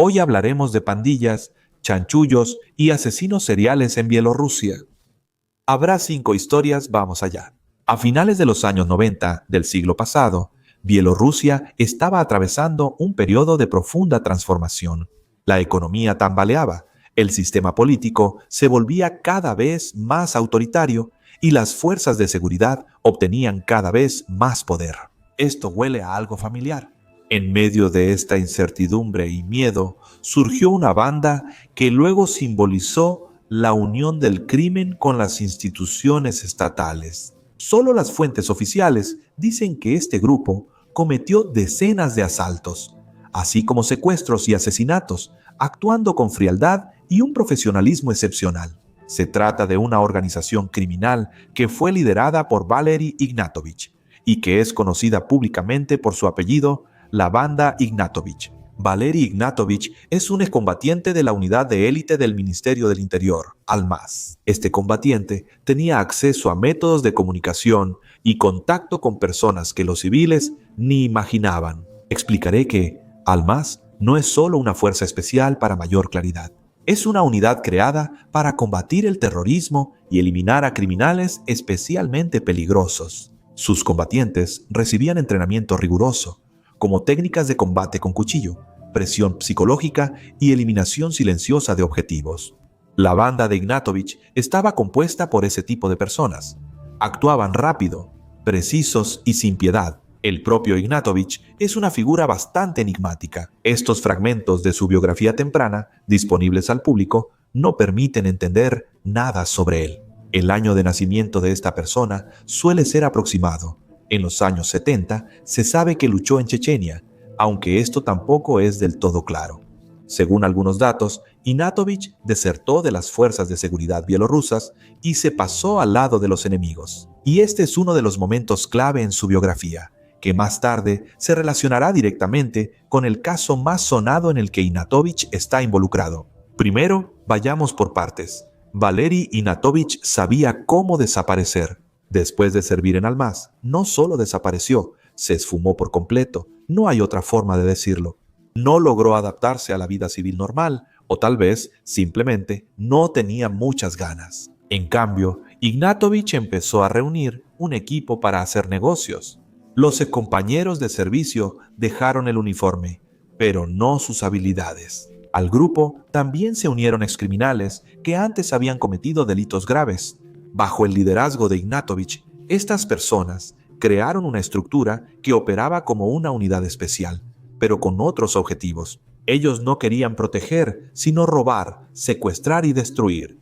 Hoy hablaremos de pandillas, chanchullos y asesinos seriales en Bielorrusia. Habrá 5 historias, vamos allá. A finales de los años 90 del siglo pasado, Bielorrusia estaba atravesando un periodo de profunda transformación. La economía tambaleaba, el sistema político se volvía cada vez más autoritario y las fuerzas de seguridad obtenían cada vez más poder. Esto huele a algo familiar. En medio de esta incertidumbre y miedo, surgió una banda que luego simbolizó la unión del crimen con las instituciones estatales. Solo las fuentes oficiales dicen que este grupo cometió decenas de asaltos, así como secuestros y asesinatos, actuando con frialdad y un profesionalismo excepcional. Se trata de una organización criminal que fue liderada por Valery Ignatovich y que es conocida públicamente por su apellido, la Banda Ignatovich. Valery Ignatovich es un excombatiente de la unidad de élite del Ministerio del Interior, Almaz. Este combatiente tenía acceso a métodos de comunicación y contacto con personas que los civiles ni imaginaban. Explicaré que Almaz no es solo una fuerza especial para mayor claridad. Es una unidad creada para combatir el terrorismo y eliminar a criminales especialmente peligrosos. Sus combatientes recibían entrenamiento riguroso, como técnicas de combate con cuchillo, presión psicológica y eliminación silenciosa de objetivos. La banda de Ignatovich estaba compuesta por ese tipo de personas. Actuaban rápido, precisos y sin piedad. El propio Ignatovich es una figura bastante enigmática. Estos fragmentos de su biografía temprana, disponibles al público, no permiten entender nada sobre él. El año de nacimiento de esta persona suele ser aproximado. En los años 70 se sabe que luchó en Chechenia, aunque esto tampoco es del todo claro. Según algunos datos, Ignatovich desertó de las fuerzas de seguridad bielorrusas y se pasó al lado de los enemigos. Y este es uno de los momentos clave en su biografía, que más tarde se relacionará directamente con el caso más sonado en el que Ignatovich está involucrado. Primero, vayamos por partes. Valery Ignatovich sabía cómo desaparecer. Después de servir en Almaz, no solo desapareció, se esfumó por completo, no hay otra forma de decirlo. No logró adaptarse a la vida civil normal, o tal vez, simplemente, no tenía muchas ganas. En cambio, Ignatovich empezó a reunir un equipo para hacer negocios. Los compañeros de servicio dejaron el uniforme, pero no sus habilidades. Al grupo también se unieron excriminales que antes habían cometido delitos graves. Bajo el liderazgo de Ignatovich, estas personas crearon una estructura que operaba como una unidad especial, pero con otros objetivos. Ellos no querían proteger, sino robar, secuestrar y destruir.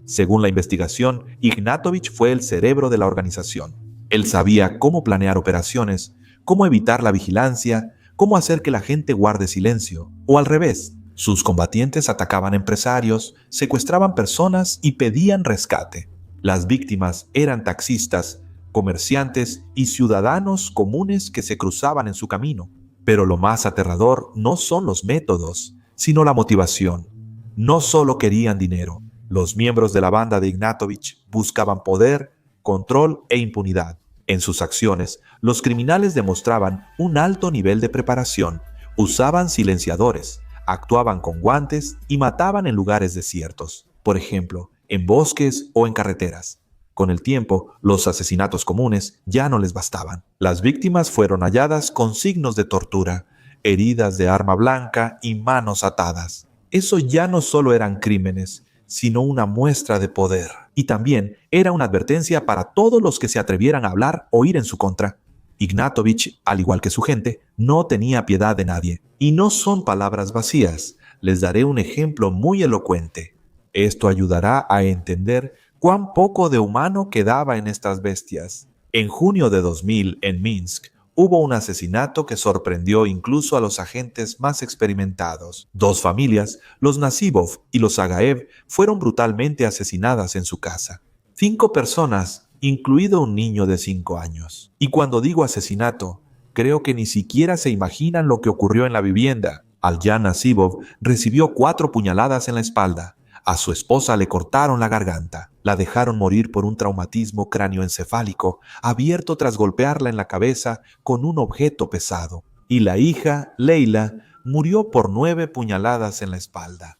Según la investigación, Ignatovich fue el cerebro de la organización. Él sabía cómo planear operaciones, cómo evitar la vigilancia, cómo hacer que la gente guarde silencio, o al revés. Sus combatientes atacaban empresarios, secuestraban personas y pedían rescate. Las víctimas eran taxistas, comerciantes y ciudadanos comunes que se cruzaban en su camino. Pero lo más aterrador no son los métodos, sino la motivación. No solo querían dinero. Los miembros de la banda de Ignatovich buscaban poder, control e impunidad. En sus acciones, los criminales demostraban un alto nivel de preparación. Usaban silenciadores, actuaban con guantes y mataban en lugares desiertos. Por ejemplo, en bosques o en carreteras. Con el tiempo, los asesinatos comunes ya no les bastaban. Las víctimas fueron halladas con signos de tortura, heridas de arma blanca y manos atadas. Eso ya no solo eran crímenes, sino una muestra de poder. Y también era una advertencia para todos los que se atrevieran a hablar o ir en su contra. Ignatovich, al igual que su gente, no tenía piedad de nadie. Y no son palabras vacías. Les daré un ejemplo muy elocuente. Esto ayudará a entender cuán poco de humano quedaba en estas bestias. En junio de 2000, en Minsk, hubo un asesinato que sorprendió incluso a los agentes más experimentados. 2 familias, los Nasibov y los Agaev, fueron brutalmente asesinadas en su casa. 5 personas, incluido un niño de 5 años. Y cuando digo asesinato, creo que ni siquiera se imaginan lo que ocurrió en la vivienda. Aljan Nasibov recibió 4 puñaladas en la espalda. A su esposa le cortaron la garganta. La dejaron morir por un traumatismo cráneoencefálico abierto tras golpearla en la cabeza con un objeto pesado. Y la hija, Leila, murió por 9 puñaladas en la espalda,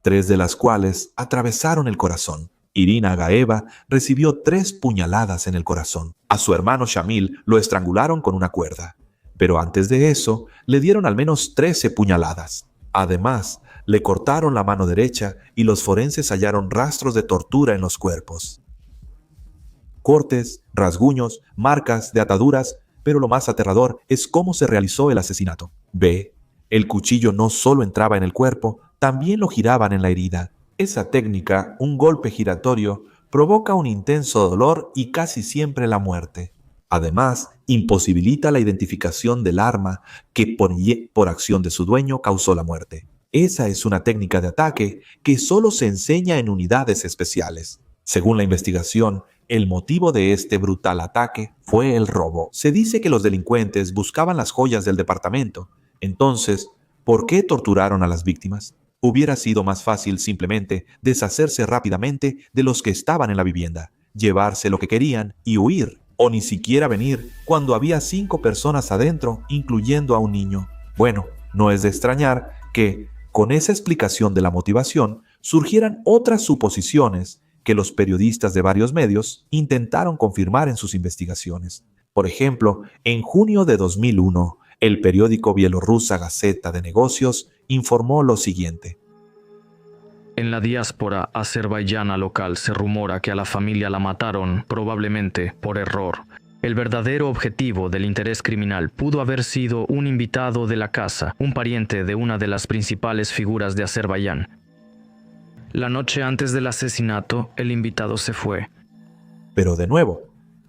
3 de las cuales atravesaron el corazón. Irina Agaeva recibió 3 puñaladas en el corazón. A su hermano Shamil lo estrangularon con una cuerda, pero antes de eso le dieron al menos 13 puñaladas. Además, le cortaron la mano derecha y los forenses hallaron rastros de tortura en los cuerpos. Cortes, rasguños, marcas de ataduras, pero lo más aterrador es cómo se realizó el asesinato. B. El cuchillo no solo entraba en el cuerpo, también lo giraban en la herida. Esa técnica, un golpe giratorio, provoca un intenso dolor y casi siempre la muerte. Además, imposibilita la identificación del arma que por acción de su dueño causó la muerte. Esa es una técnica de ataque que solo se enseña en unidades especiales. Según la investigación, el motivo de este brutal ataque fue el robo. Se dice que los delincuentes buscaban las joyas del departamento. Entonces, ¿por qué torturaron a las víctimas? Hubiera sido más fácil simplemente deshacerse rápidamente de los que estaban en la vivienda, llevarse lo que querían y huir, o ni siquiera venir cuando había 5 personas adentro, incluyendo a un niño. Bueno, no es de extrañar que, con esa explicación de la motivación, surgieran otras suposiciones que los periodistas de varios medios intentaron confirmar en sus investigaciones. Por ejemplo, en junio de 2001, el periódico bielorrusa Gaceta de Negocios informó lo siguiente. En la diáspora azerbaiyana local se rumora que a la familia la mataron, probablemente por error. El verdadero objetivo del interés criminal pudo haber sido un invitado de la casa, un pariente de una de las principales figuras de Azerbaiyán. La noche antes del asesinato, el invitado se fue. Pero de nuevo,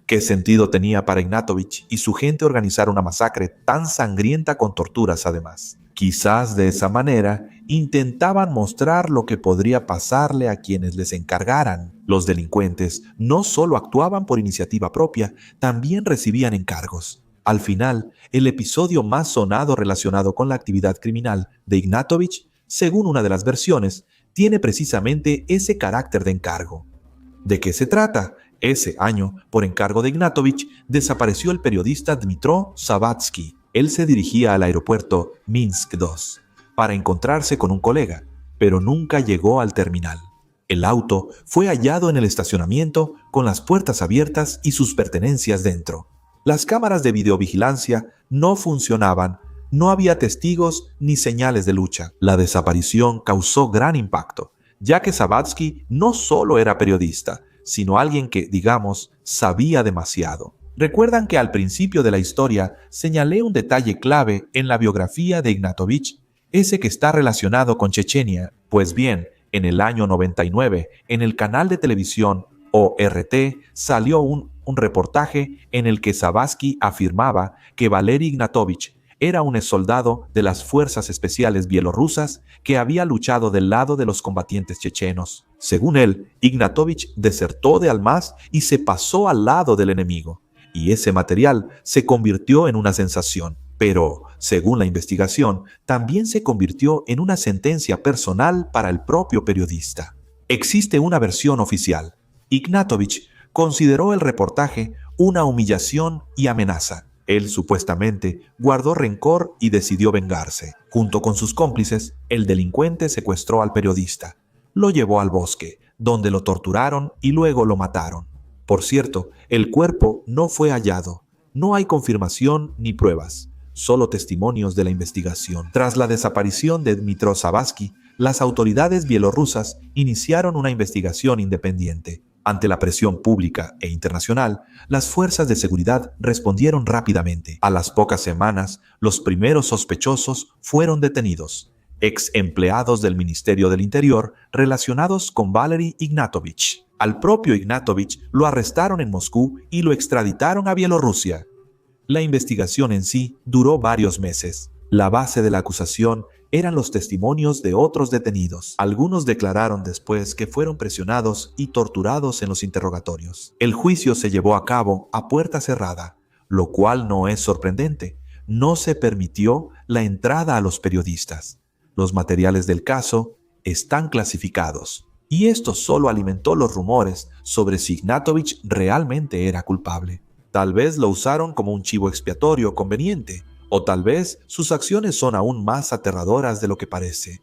¿qué sentido tenía para Ignatovich y su gente organizar una masacre tan sangrienta con torturas además? Quizás de esa manera intentaban mostrar lo que podría pasarle a quienes les encargaran. Los delincuentes no solo actuaban por iniciativa propia, también recibían encargos. Al final, el episodio más sonado relacionado con la actividad criminal de Ignatovich, según una de las versiones, tiene precisamente ese carácter de encargo. ¿De qué se trata? Ese año, por encargo de Ignatovich, desapareció el periodista Dmitro Savatsky. Él se dirigía al aeropuerto Minsk II para encontrarse con un colega, pero nunca llegó al terminal. El auto fue hallado en el estacionamiento con las puertas abiertas y sus pertenencias dentro. Las cámaras de videovigilancia no funcionaban, no había testigos ni señales de lucha. La desaparición causó gran impacto, ya que Savatsky no solo era periodista, sino alguien que, digamos, sabía demasiado. ¿Recuerdan que al principio de la historia señalé un detalle clave en la biografía de Ignatovich? Ese que está relacionado con Chechenia. Pues bien, en el año 99, en el canal de televisión ORT, salió un reportaje en el que Savatsky afirmaba que Valery Ignatovich era un exsoldado de las fuerzas especiales bielorrusas que había luchado del lado de los combatientes chechenos. Según él, Ignatovich desertó de Almaz y se pasó al lado del enemigo. Y ese material se convirtió en una sensación. Pero, según la investigación, también se convirtió en una sentencia personal para el propio periodista. Existe una versión oficial. Ignatovich consideró el reportaje una humillación y amenaza. Él supuestamente guardó rencor y decidió vengarse. Junto con sus cómplices, el delincuente secuestró al periodista. Lo llevó al bosque, donde lo torturaron y luego lo mataron. Por cierto, el cuerpo no fue hallado. No hay confirmación ni pruebas, solo testimonios de la investigación. Tras la desaparición de Dmitro Savatsky, las autoridades bielorrusas iniciaron una investigación independiente. Ante la presión pública e internacional, las fuerzas de seguridad respondieron rápidamente. A las pocas semanas, los primeros sospechosos fueron detenidos, ex empleados del Ministerio del Interior relacionados con Valery Ignatovich. Al propio Ignatovich lo arrestaron en Moscú y lo extraditaron a Bielorrusia. La investigación en sí duró varios meses. La base de la acusación eran los testimonios de otros detenidos. Algunos declararon después que fueron presionados y torturados en los interrogatorios. El juicio se llevó a cabo a puerta cerrada, lo cual no es sorprendente. No se permitió la entrada a los periodistas. Los materiales del caso están clasificados. Y esto solo alimentó los rumores sobre si Ignatovich realmente era culpable. Tal vez lo usaron como un chivo expiatorio conveniente, O tal vez sus acciones son aún más aterradoras de lo que parece.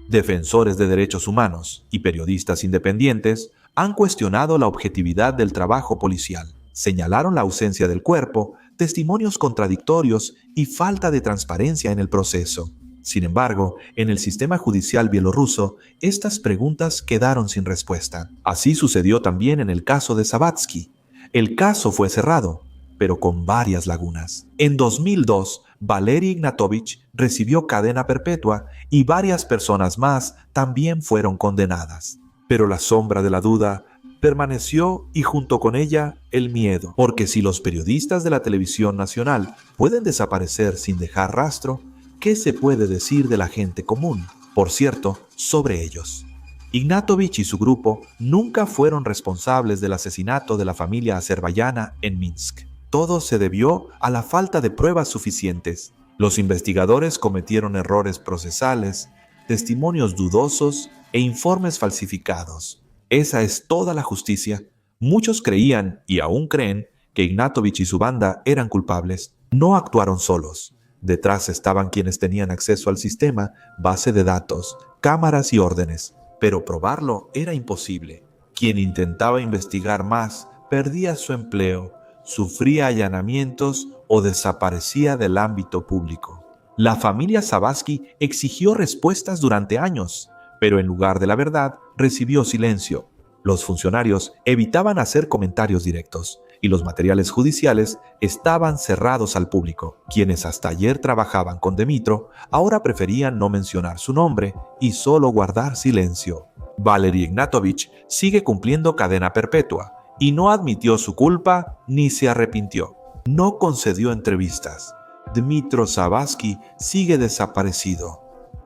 Defensores de derechos humanos y periodistas independientes han cuestionado la objetividad del trabajo policial. Señalaron la ausencia del cuerpo, testimonios contradictorios y falta de transparencia en el proceso. Sin embargo, en el sistema judicial bielorruso, estas preguntas quedaron sin respuesta. Así sucedió también en el caso de Zavatsky. El caso fue cerrado, pero con varias lagunas. En 2002, Valery Ignatovich recibió cadena perpetua y varias personas más también fueron condenadas. Pero la sombra de la duda permaneció y junto con ella el miedo, porque si los periodistas de la televisión nacional pueden desaparecer sin dejar rastro, ¿qué se puede decir de la gente común? Por cierto, sobre ellos. Ignatovich y su grupo nunca fueron responsables del asesinato de la familia azerbaiyana en Minsk. Todo se debió a la falta de pruebas suficientes. Los investigadores cometieron errores procesales, testimonios dudosos e informes falsificados. Esa es toda la justicia. Muchos creían, y aún creen, que Ignatovich y su banda eran culpables. No actuaron solos. Detrás estaban quienes tenían acceso al sistema, base de datos, cámaras y órdenes. Pero probarlo era imposible. Quien intentaba investigar más perdía su empleo, sufría allanamientos o desaparecía del ámbito público. La familia Zavatsky exigió respuestas durante años, pero en lugar de la verdad recibió silencio. Los funcionarios evitaban hacer comentarios directos y los materiales judiciales estaban cerrados al público. Quienes hasta ayer trabajaban con Dmytro ahora preferían no mencionar su nombre y solo guardar silencio. Valery Ignatovich sigue cumpliendo cadena perpetua y no admitió su culpa ni se arrepintió. No concedió entrevistas. Dmytro Zavatsky sigue desaparecido.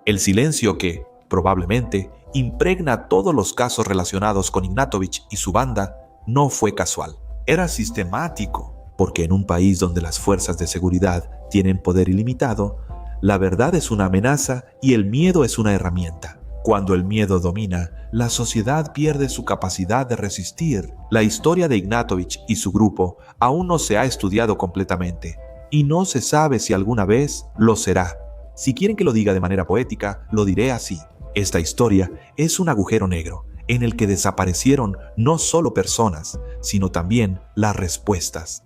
El silencio que, probablemente, impregna todos los casos relacionados con Ignatovich y su banda no fue casual. Era sistemático, porque en un país donde las fuerzas de seguridad tienen poder ilimitado, la verdad es una amenaza y el miedo es una herramienta. Cuando el miedo domina, la sociedad pierde su capacidad de resistir. La historia de Ignatovich y su grupo aún no se ha estudiado completamente, y no se sabe si alguna vez lo será. Si quieren que lo diga de manera poética, lo diré así. Esta historia es un agujero negro, en el que desaparecieron no solo personas, sino también las respuestas.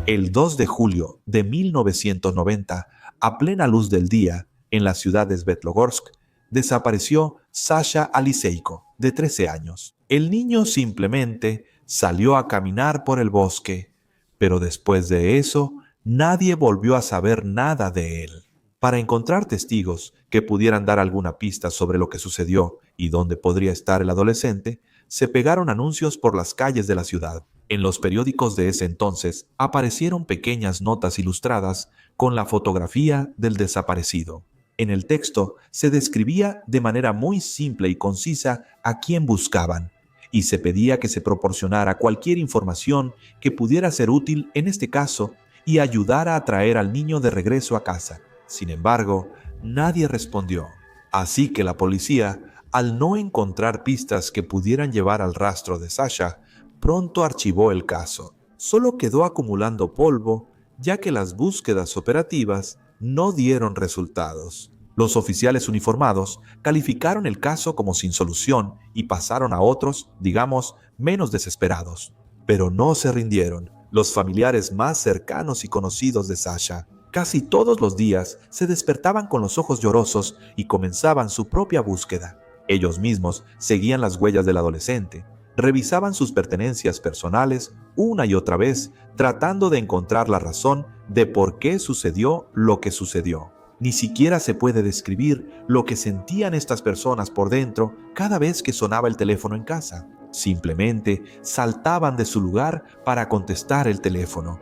El 2 de julio de 1990, a plena luz del día, en la ciudad de Svetlogorsk, desapareció Sasha Aliseiko, de 13 años. El niño simplemente salió a caminar por el bosque, pero después de eso, nadie volvió a saber nada de él. Para encontrar testigos que pudieran dar alguna pista sobre lo que sucedió y dónde podría estar el adolescente, se pegaron anuncios por las calles de la ciudad. En los periódicos de ese entonces aparecieron pequeñas notas ilustradas con la fotografía del desaparecido. En el texto se describía de manera muy simple y concisa a quién buscaban, y se pedía que se proporcionara cualquier información que pudiera ser útil en este caso y ayudara a traer al niño de regreso a casa. Sin embargo, nadie respondió. Así que la policía, al no encontrar pistas que pudieran llevar al rastro de Sasha, pronto archivó el caso. Solo quedó acumulando polvo, ya que las búsquedas operativas no dieron resultados. Los oficiales uniformados calificaron el caso como sin solución y pasaron a otros, digamos, menos desesperados. Pero no se rindieron los familiares más cercanos y conocidos de Sasha. Casi todos los días se despertaban con los ojos llorosos y comenzaban su propia búsqueda. Ellos mismos seguían las huellas del adolescente, revisaban sus pertenencias personales una y otra vez, tratando de encontrar la razón de por qué sucedió lo que sucedió. Ni siquiera se puede describir lo que sentían estas personas por dentro cada vez que sonaba el teléfono en casa. Simplemente saltaban de su lugar para contestar el teléfono.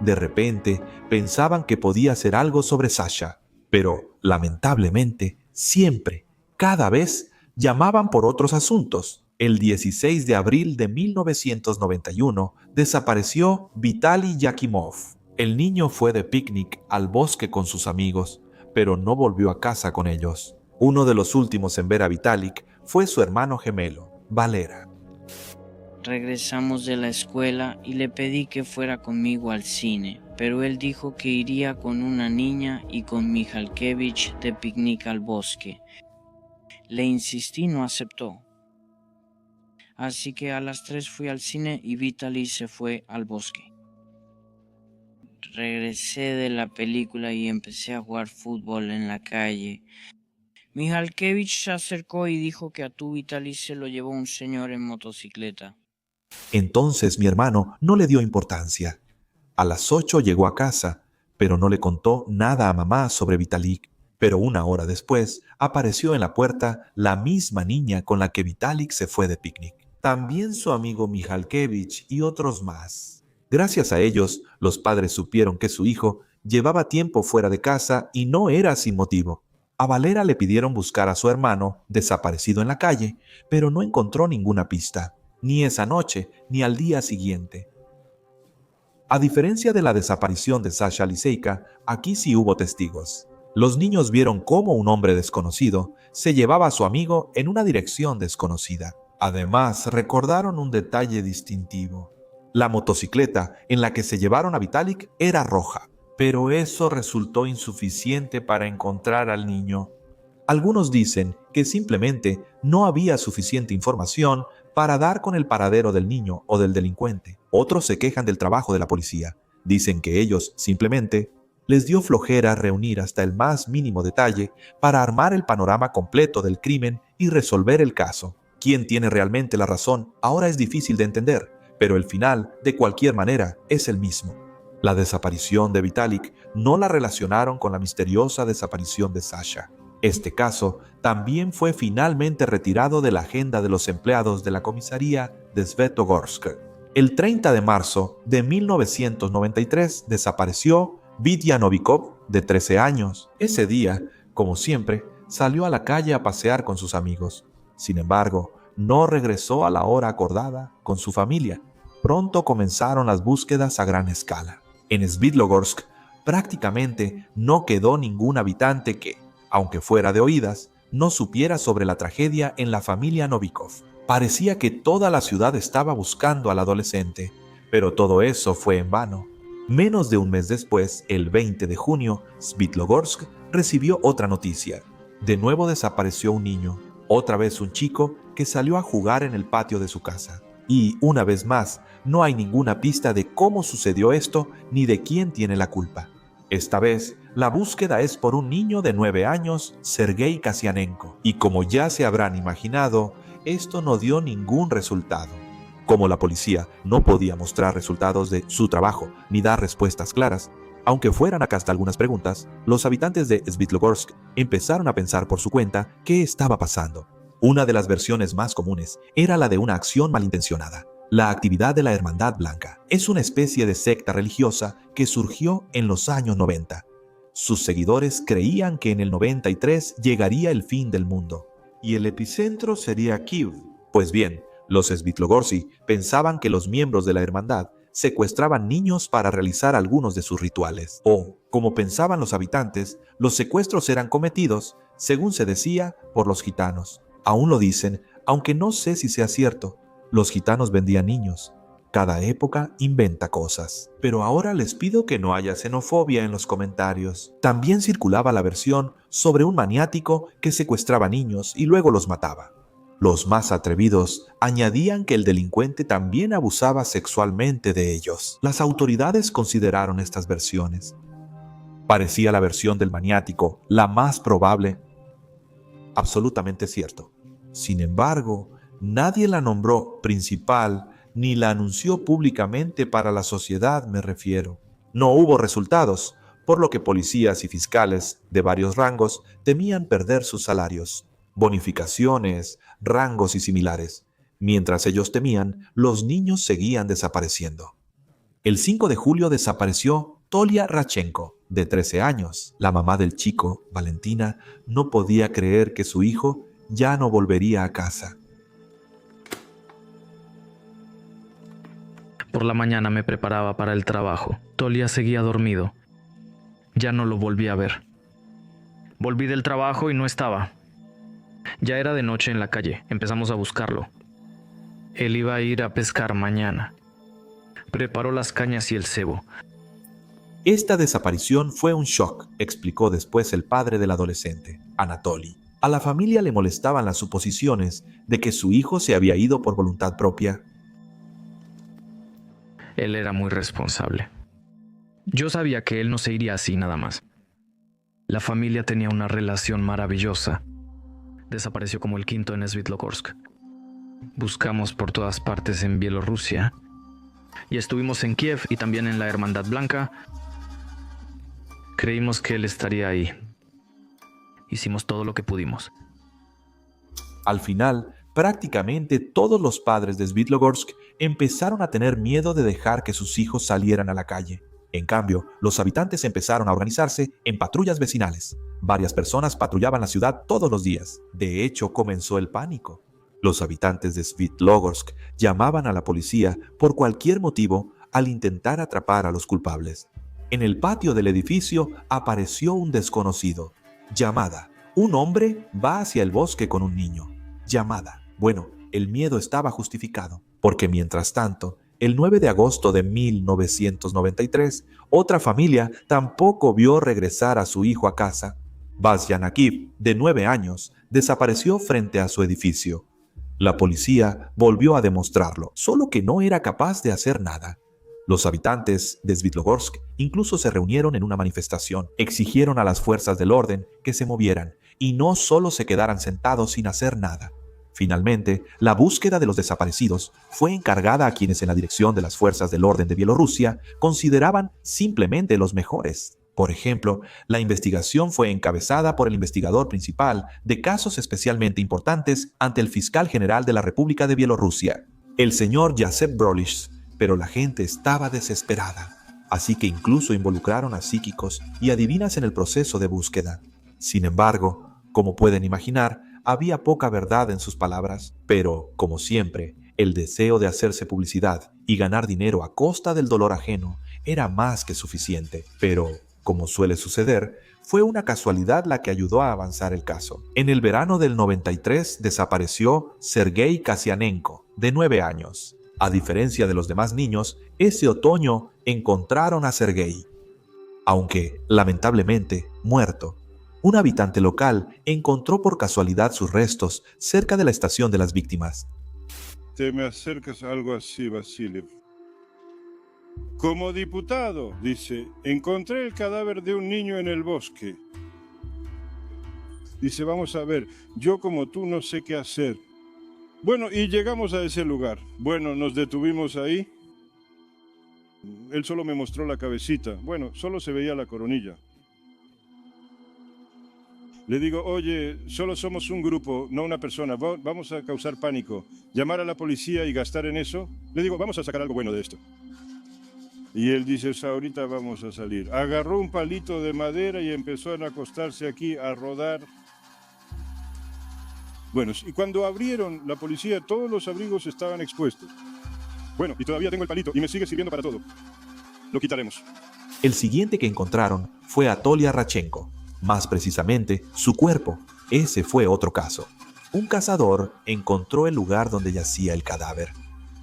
De repente pensaban que podía hacer algo sobre Sasha, pero lamentablemente siempre, cada vez, llamaban por otros asuntos. El 16 de abril de 1991 desapareció Vitaly Yakimov. El niño fue de picnic al bosque con sus amigos, pero no volvió a casa con ellos. Uno de los últimos en ver a Vitalik fue su hermano gemelo, Valera. Regresamos de la escuela y le pedí que fuera conmigo al cine, pero él dijo que iría con una niña y con Mihalkevich de picnic al bosque. Le insistí, no aceptó. Así que a las 3 fui al cine y Vitaly se fue al bosque. Regresé de la película y empecé a jugar fútbol en la calle. Mihalkevich se acercó y dijo que a tu Vitaly se lo llevó un señor en motocicleta. Entonces mi hermano no le dio importancia. A las 8 llegó a casa, pero no le contó nada a mamá sobre Vitalik. Pero una hora después apareció en la puerta la misma niña con la que Vitalik se fue de picnic. También su amigo Mihalkevich y otros más. Gracias a ellos, los padres supieron que su hijo llevaba tiempo fuera de casa y no era sin motivo. A Valera le pidieron buscar a su hermano, desaparecido en la calle, pero no encontró ninguna pista, ni esa noche ni al día siguiente. A diferencia de la desaparición de Sasha Liseika, aquí sí hubo testigos. Los niños vieron cómo un hombre desconocido se llevaba a su amigo en una dirección desconocida. Además, recordaron un detalle distintivo. La motocicleta en la que se llevaron a Vitalik era roja, pero eso resultó insuficiente para encontrar al niño. Algunos dicen que simplemente no había suficiente información para dar con el paradero del niño o del delincuente. Otros se quejan del trabajo de la policía. Dicen que ellos simplemente les dio flojera reunir hasta el más mínimo detalle para armar el panorama completo del crimen y resolver el caso. Quién tiene realmente la razón ahora es difícil de entender, pero el final, de cualquier manera, es el mismo. La desaparición de Vitalik no la relacionaron con la misteriosa desaparición de Sasha. Este caso también fue finalmente retirado de la agenda de los empleados de la comisaría de Svetogorsk. El 30 de marzo de 1993 desapareció Vitya Novikov, de 13 años. Ese día, como siempre, salió a la calle a pasear con sus amigos. Sin embargo, no regresó a la hora acordada con su familia. Pronto comenzaron las búsquedas a gran escala. En Svitlogorsk prácticamente no quedó ningún habitante que, aunque fuera de oídas, no supiera sobre la tragedia en la familia Novikov. Parecía que toda la ciudad estaba buscando al adolescente, pero todo eso fue en vano. Menos de un mes después, el 20 de junio, Svitlogorsk recibió otra noticia. De nuevo desapareció un niño, otra vez un chico que salió a jugar en el patio de su casa. Y, una vez más, no hay ninguna pista de cómo sucedió esto ni de quién tiene la culpa. Esta vez, la búsqueda es por un niño de 9 años, Sergei Kasianenko. Y como ya se habrán imaginado, esto no dio ningún resultado. Como la policía no podía mostrar resultados de su trabajo ni dar respuestas claras, aunque fueran acá hasta algunas preguntas, los habitantes de Svitlogorsk empezaron a pensar por su cuenta qué estaba pasando. Una de las versiones más comunes era la de una acción malintencionada. La actividad de la Hermandad Blanca es una especie de secta religiosa que surgió en los años 90. Sus seguidores creían que en el 93 llegaría el fin del mundo, y el epicentro sería Kiev. Pues bien, los Svitlogorsi pensaban que los miembros de la hermandad secuestraban niños para realizar algunos de sus rituales. O, como pensaban los habitantes, los secuestros eran cometidos, según se decía, por los gitanos. Aún lo dicen, aunque no sé si sea cierto. Los gitanos vendían niños. Cada época inventa cosas. Pero ahora les pido que no haya xenofobia en los comentarios. También circulaba la versión sobre un maniático que secuestraba niños y luego los mataba. Los más atrevidos añadían que el delincuente también abusaba sexualmente de ellos. Las autoridades consideraron estas versiones. Parecía la versión del maniático la más probable. Absolutamente cierto. Sin embargo, nadie la nombró principal ni la anunció públicamente para la sociedad, me refiero. No hubo resultados, por lo que policías y fiscales de varios rangos temían perder sus salarios, bonificaciones, rangos y similares. Mientras ellos temían, los niños seguían desapareciendo. El 5 de julio desapareció Tolia Rachenko, de 13 años. La mamá del chico, Valentina, no podía creer que su hijo ya no volvería a casa. Por la mañana me preparaba para el trabajo. Tolia seguía dormido. Ya no lo volví a ver. Volví del trabajo y no estaba. Ya era de noche en la calle. Empezamos a buscarlo. Él iba a ir a pescar mañana. Preparó las cañas y el cebo. Esta desaparición fue un shock, explicó después el padre del adolescente, Anatoly. A la familia le molestaban las suposiciones de que su hijo se había ido por voluntad propia. Él era muy responsable. Yo sabía que él no se iría así nada más. La familia tenía una relación maravillosa. Desapareció como el quinto en Svitlogorsk. Buscamos por todas partes en Bielorrusia. Y estuvimos en Kiev y también en la Hermandad Blanca. Creímos que él estaría ahí. Hicimos todo lo que pudimos. Al final, prácticamente todos los padres de Svitlogorsk empezaron a tener miedo de dejar que sus hijos salieran a la calle. En cambio, los habitantes empezaron a organizarse en patrullas vecinales. Varias personas patrullaban la ciudad todos los días. De hecho, comenzó el pánico. Los habitantes de Svitlogorsk llamaban a la policía por cualquier motivo al intentar atrapar a los culpables. En el patio del edificio apareció un desconocido. Llamada. Un hombre va hacia el bosque con un niño. Llamada. Bueno, el miedo estaba justificado, porque mientras tanto, el 9 de agosto de 1993, otra familia tampoco vio regresar a su hijo a casa. Vazhjanakiv, de 9 años, desapareció frente a su edificio. La policía volvió a demostrarlo, solo que no era capaz de hacer nada. Los habitantes de Svitlogorsk incluso se reunieron en una manifestación, exigieron a las fuerzas del orden que se movieran y no solo se quedaran sentados sin hacer nada. Finalmente, la búsqueda de los desaparecidos fue encargada a quienes en la dirección de las fuerzas del orden de Bielorrusia consideraban simplemente los mejores. Por ejemplo, la investigación fue encabezada por el investigador principal de casos especialmente importantes ante el fiscal general de la República de Bielorrusia, el señor Jacek Brolich, pero la gente estaba desesperada, así que incluso involucraron a psíquicos y adivinas en el proceso de búsqueda. Sin embargo, como pueden imaginar, había poca verdad en sus palabras, pero, como siempre, el deseo de hacerse publicidad y ganar dinero a costa del dolor ajeno era más que suficiente. Pero, como suele suceder, fue una casualidad la que ayudó a avanzar el caso. En el verano del 93 desapareció Sergei Kasianenko, de 9 años. A diferencia de los demás niños, ese otoño encontraron a Sergei, aunque, lamentablemente, muerto. Un habitante local encontró por casualidad sus restos cerca de la estación de las víctimas. Te me acercas a algo así, Vasiliev. Como diputado, dice, encontré el cadáver de un niño en el bosque. Dice, vamos a ver, yo como tú no sé qué hacer. Bueno, y llegamos a ese lugar. Bueno, nos detuvimos ahí. Él solo me mostró la cabecita. Bueno, solo se veía la coronilla. Le digo, oye, solo somos un grupo, no una persona. Vamos a causar pánico. Llamar a la policía y gastar en eso. Le digo, vamos a sacar algo bueno de esto. Y él dice, ahorita vamos a salir. Agarró un palito de madera y empezó a acostarse aquí, a rodar. Bueno, y cuando abrieron la policía, todos los abrigos estaban expuestos. Bueno, y todavía tengo el palito y me sigue sirviendo para todo. Lo quitaremos. El siguiente que encontraron fue Atolia Rachenko. Más precisamente, su cuerpo. Ese fue otro caso. Un cazador encontró el lugar donde yacía el cadáver.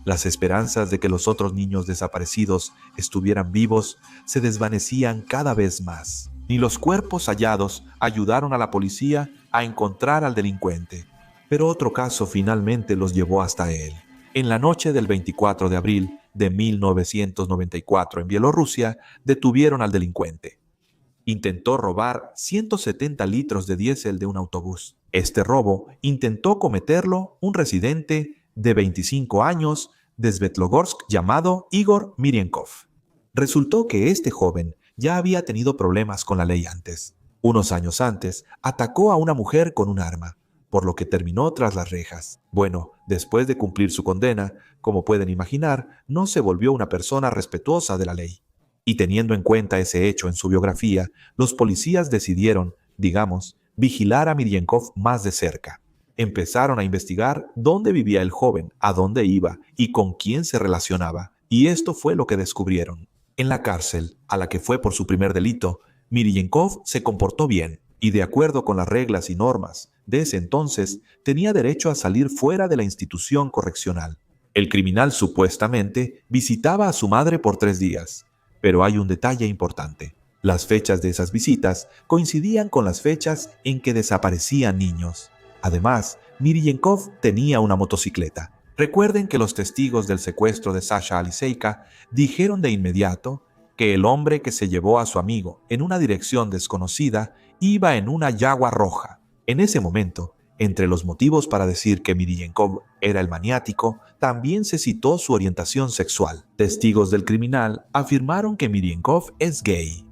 Las esperanzas de que los otros niños desaparecidos estuvieran vivos se desvanecían cada vez más. Ni los cuerpos hallados ayudaron a la policía a encontrar al delincuente. Pero otro caso finalmente los llevó hasta él. En la noche del 24 de abril de 1994 en Bielorrusia, detuvieron al delincuente. Intentó robar 170 litros de diésel de un autobús. Este robo intentó cometerlo un residente de 25 años de Svetlogorsk llamado Igor Mirienkov. Resultó que este joven ya había tenido problemas con la ley antes. Unos años antes, atacó a una mujer con un arma, por lo que terminó tras las rejas. Bueno, después de cumplir su condena, como pueden imaginar, no se volvió una persona respetuosa de la ley. Y teniendo en cuenta ese hecho en su biografía, los policías decidieron, digamos, vigilar a Mirienkov más de cerca. Empezaron a investigar dónde vivía el joven, a dónde iba y con quién se relacionaba. Y esto fue lo que descubrieron. En la cárcel, a la que fue por su primer delito, Mirienkov se comportó bien y, de acuerdo con las reglas y normas de ese entonces, tenía derecho a salir fuera de la institución correccional. El criminal supuestamente visitaba a su madre por 3 días, pero hay un detalle importante. Las fechas de esas visitas coincidían con las fechas en que desaparecían niños. Además, Miriyenkov tenía una motocicleta. Recuerden que los testigos del secuestro de Sasha Aliseika dijeron de inmediato que el hombre que se llevó a su amigo en una dirección desconocida iba en una Jaguar roja. En ese momento, entre los motivos para decir que Miriyenkov era el maniático, también se citó su orientación sexual. Testigos del criminal afirmaron que Miriyenkov es gay.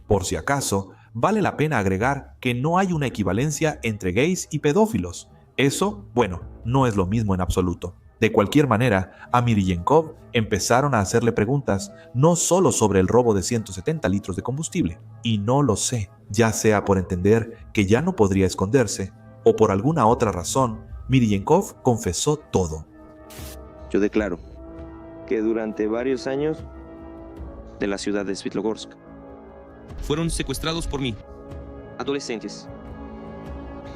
Por si acaso, vale la pena agregar que no hay una equivalencia entre gays y pedófilos. Eso, bueno, no es lo mismo en absoluto. De cualquier manera, a Miriyenkov empezaron a hacerle preguntas no solo sobre el robo de 170 litros de combustible, y no lo sé, ya sea por entender que ya no podría esconderse, o por alguna otra razón, Miriyenkov confesó todo. Yo declaro que durante varios años de la ciudad de Svitlogorsk fueron secuestrados por mí. adolescentes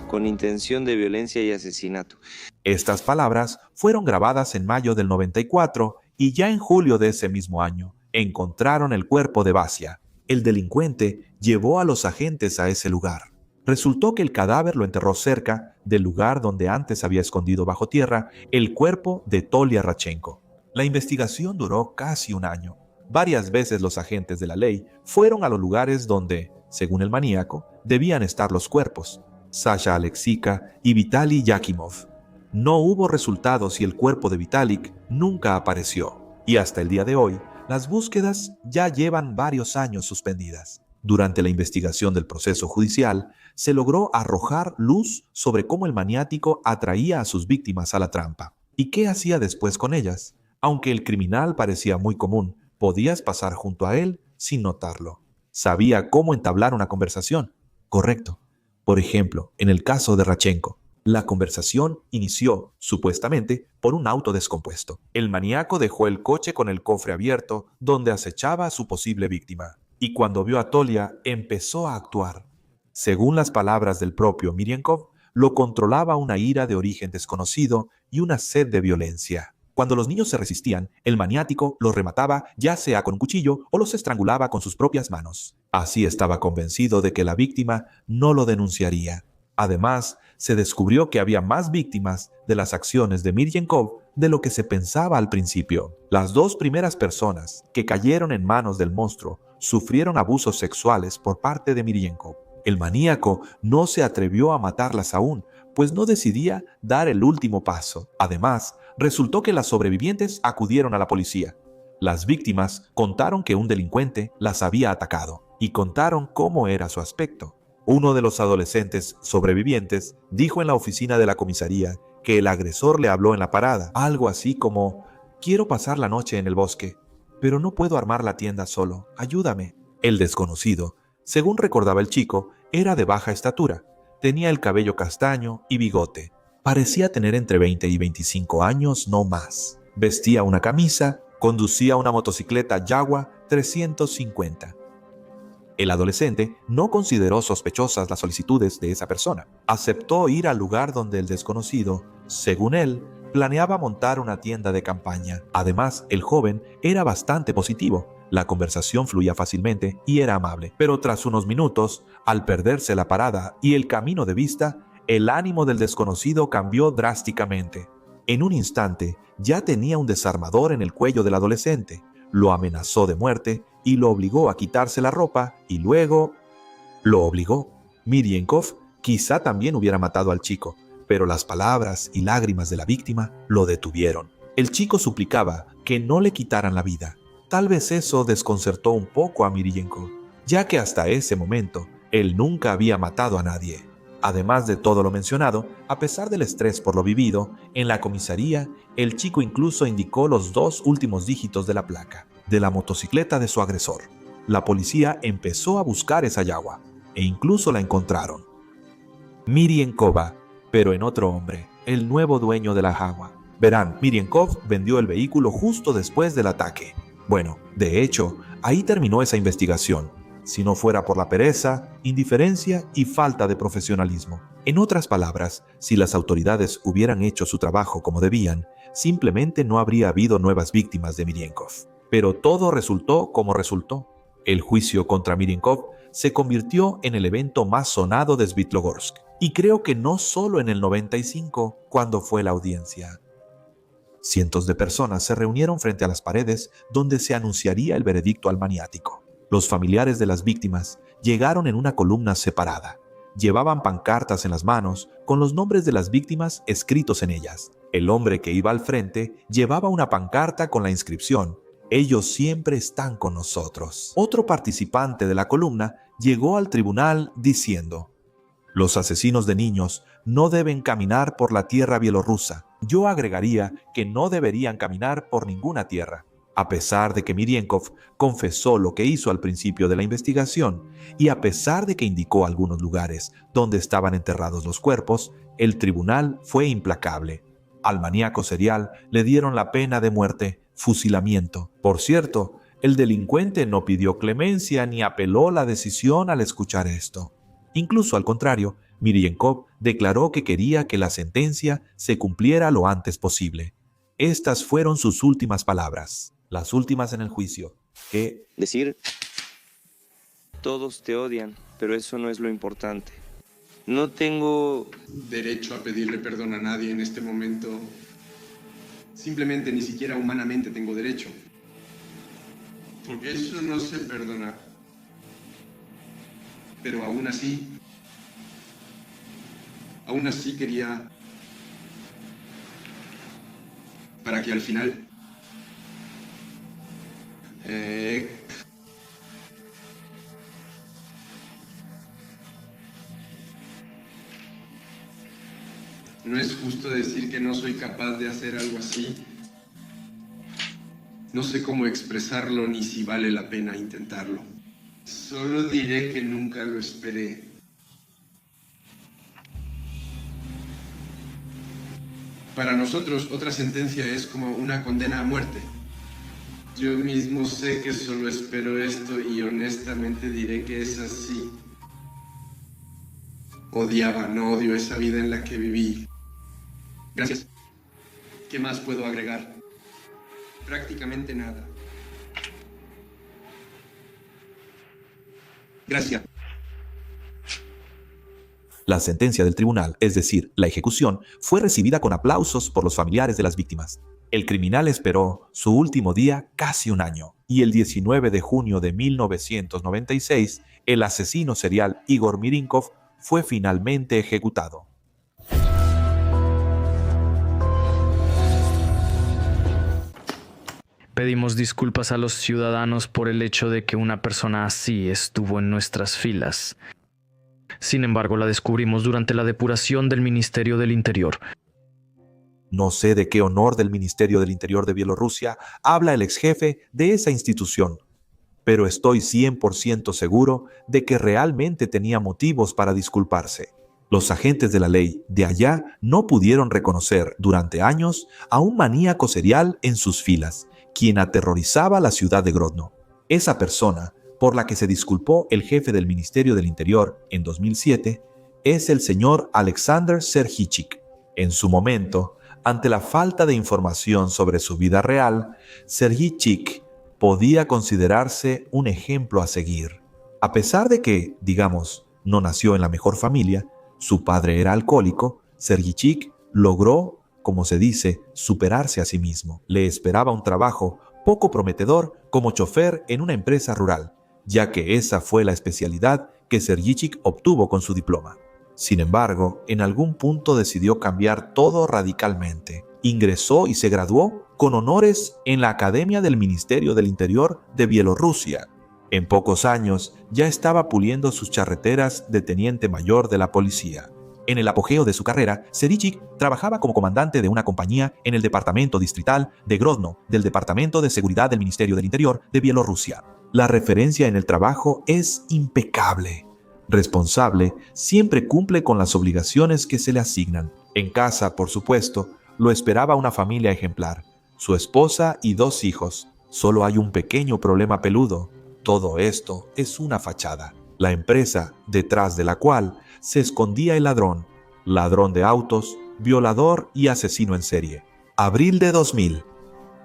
con intención de violencia y asesinato. Estas palabras fueron grabadas en mayo del 94 y ya en julio de ese mismo año encontraron el cuerpo de Vasia. El delincuente llevó a los agentes a ese lugar. Resultó que el cadáver lo enterró cerca del lugar donde antes había escondido bajo tierra el cuerpo de Tolia Radchenko. La investigación duró casi un año. Varias veces los agentes de la ley fueron a los lugares donde, según el maníaco, debían estar los cuerpos: Sasha Aleksika y Vitaly Yakimov. No hubo resultados y el cuerpo de Vitalik nunca apareció. Y hasta el día de hoy, las búsquedas ya llevan varios años suspendidas. Durante la investigación del proceso judicial, se logró arrojar luz sobre cómo el maniático atraía a sus víctimas a la trampa. ¿Y qué hacía después con ellas? Aunque el criminal parecía muy común, podías pasar junto a él sin notarlo. Sabía cómo entablar una conversación. Correcto. Por ejemplo, en el caso de Radchenko, la conversación inició, supuestamente, por un auto descompuesto. El maníaco dejó el coche con el cofre abierto donde acechaba a su posible víctima. Y cuando vio a Tolia, empezó a actuar. Según las palabras del propio Miriyenkov, lo controlaba una ira de origen desconocido y una sed de violencia. Cuando los niños se resistían, el maniático los remataba ya sea con un cuchillo o los estrangulaba con sus propias manos. Así estaba convencido de que la víctima no lo denunciaría. Además, se descubrió que había más víctimas de las acciones de Miriyenkov de lo que se pensaba al principio. Las 2 primeras personas que cayeron en manos del monstruo sufrieron abusos sexuales por parte de Miriyenkov. El maníaco no se atrevió a matarlas aún, pues no decidía dar el último paso. Además, resultó que las sobrevivientes acudieron a la policía. Las víctimas contaron que un delincuente las había atacado y contaron cómo era su aspecto. Uno de los adolescentes sobrevivientes dijo en la oficina de la comisaría que el agresor le habló en la parada, algo así como: «Quiero pasar la noche en el bosque, pero no puedo armar la tienda solo, ayúdame». El desconocido, según recordaba el chico, era de baja estatura, tenía el cabello castaño y bigote. Parecía tener entre 20 y 25 años, no más. Vestía una camisa, conducía una motocicleta Jaguar 350. El adolescente no consideró sospechosas las solicitudes de esa persona. Aceptó ir al lugar donde el desconocido, según él, planeaba montar una tienda de campaña. Además, el joven era bastante positivo. La conversación fluía fácilmente y era amable. Pero tras unos minutos, al perderse la parada y el camino de vista, el ánimo del desconocido cambió drásticamente. En un instante, ya tenía un desarmador en el cuello del adolescente. Lo amenazó de muerte y lo obligó a quitarse la ropa y luego lo obligó. Miriyenkov quizá también hubiera matado al chico, pero las palabras y lágrimas de la víctima lo detuvieron. El chico suplicaba que no le quitaran la vida. Tal vez eso desconcertó un poco a Miriyenkov, ya que hasta ese momento él nunca había matado a nadie. Además de todo lo mencionado, a pesar del estrés por lo vivido, en la comisaría, el chico incluso indicó los 2 últimos dígitos de la placa de la motocicleta de su agresor. La policía empezó a buscar esa Jaguar e incluso la encontraron. Miriyenkova, pero en otro hombre, el nuevo dueño de la Jaguar. Verán, Miriyenkov vendió el vehículo justo después del ataque. Bueno, de hecho, ahí terminó esa investigación. si no fuera por la pereza, indiferencia y falta de profesionalismo. En otras palabras, si las autoridades hubieran hecho su trabajo como debían, simplemente no habría habido nuevas víctimas de Mirienkov. Pero todo resultó como resultó. El juicio contra Mirienkov se convirtió en el evento más sonado de Svitlogorsk. Y creo que no solo en el 95, cuando fue la audiencia. Cientos de personas se reunieron frente a las paredes donde se anunciaría el veredicto al maniático. Los familiares de las víctimas llegaron en una columna separada. Llevaban pancartas en las manos con los nombres de las víctimas escritos en ellas. El hombre que iba al frente llevaba una pancarta con la inscripción: "Ellos siempre están con nosotros". Otro participante de la columna llegó al tribunal diciendo: "Los asesinos de niños no deben caminar por la tierra bielorrusa. Yo agregaría que no deberían caminar por ninguna tierra". A pesar de que Mirienkov confesó lo que hizo al principio de la investigación y a pesar de que indicó algunos lugares donde estaban enterrados los cuerpos, el tribunal fue implacable. Al maníaco serial le dieron la pena de muerte, fusilamiento. Por cierto, el delincuente no pidió clemencia ni apeló la decisión al escuchar esto. Incluso al contrario, Mirienkov declaró que quería que la sentencia se cumpliera lo antes posible. Estas fueron sus últimas palabras, las últimas en el juicio, que Decir, todos te odian, pero eso no es lo importante. No tengo derecho a pedirle perdón a nadie en este momento. Simplemente, ni siquiera humanamente tengo derecho. Porque eso no se perdona. Pero aún así quería, para que al final no es justo decir que no soy capaz de hacer algo así. No sé cómo expresarlo ni si vale la pena intentarlo. Solo diré que nunca lo esperé. Para nosotros, otra sentencia es como una condena a muerte. Yo mismo sé que solo espero esto y honestamente diré que es así. No odio esa vida en la que viví. Gracias. ¿Qué más puedo agregar? Prácticamente nada. Gracias. la sentencia del tribunal, es decir, la ejecución, fue recibida con aplausos por los familiares de las víctimas. El criminal esperó su último día casi un año, y el 19 de junio de 1996, el asesino serial Igor Mirienkov fue finalmente ejecutado. Pedimos disculpas a los ciudadanos por el hecho de que una persona así estuvo en nuestras filas. Sin embargo, la descubrimos durante la depuración del Ministerio del Interior. No sé de qué honor del Ministerio del Interior de Bielorrusia habla el exjefe de esa institución, pero estoy 100% seguro de que realmente tenía motivos para disculparse. Los agentes de la ley de allá no pudieron reconocer durante años a un maníaco serial en sus filas, quien aterrorizaba la ciudad de Grodno. Esa persona, por la que se disculpó el jefe del Ministerio del Interior en 2007, es el señor Alexander Serhichik. En su momento, ante la falta de información sobre su vida real, Serhichik podía considerarse un ejemplo a seguir. A pesar de que, digamos, no nació en la mejor familia, su padre era alcohólico, Serhichik logró, como se dice, superarse a sí mismo. Le esperaba un trabajo poco prometedor como chofer en una empresa rural, ya que esa fue la especialidad que Serhichik obtuvo con su diploma. Sin embargo, en algún punto decidió cambiar todo radicalmente. Ingresó y se graduó con honores en la Academia del Ministerio del Interior de Bielorrusia. En pocos años ya estaba puliendo sus charreteras de teniente mayor de la policía. En el apogeo de su carrera, Serhichik trabajaba como comandante de una compañía en el departamento distrital de Grodno del Departamento de Seguridad del Ministerio del Interior de Bielorrusia. La referencia en el trabajo es impecable. Responsable, siempre cumple con las obligaciones que se le asignan. En casa, por supuesto, lo esperaba una familia ejemplar, su esposa y 2 hijos. Solo hay un pequeño problema peludo. Todo esto es una fachada, la empresa detrás de la cual se escondía el ladrón de autos, violador y asesino en serie. Abril de 2000.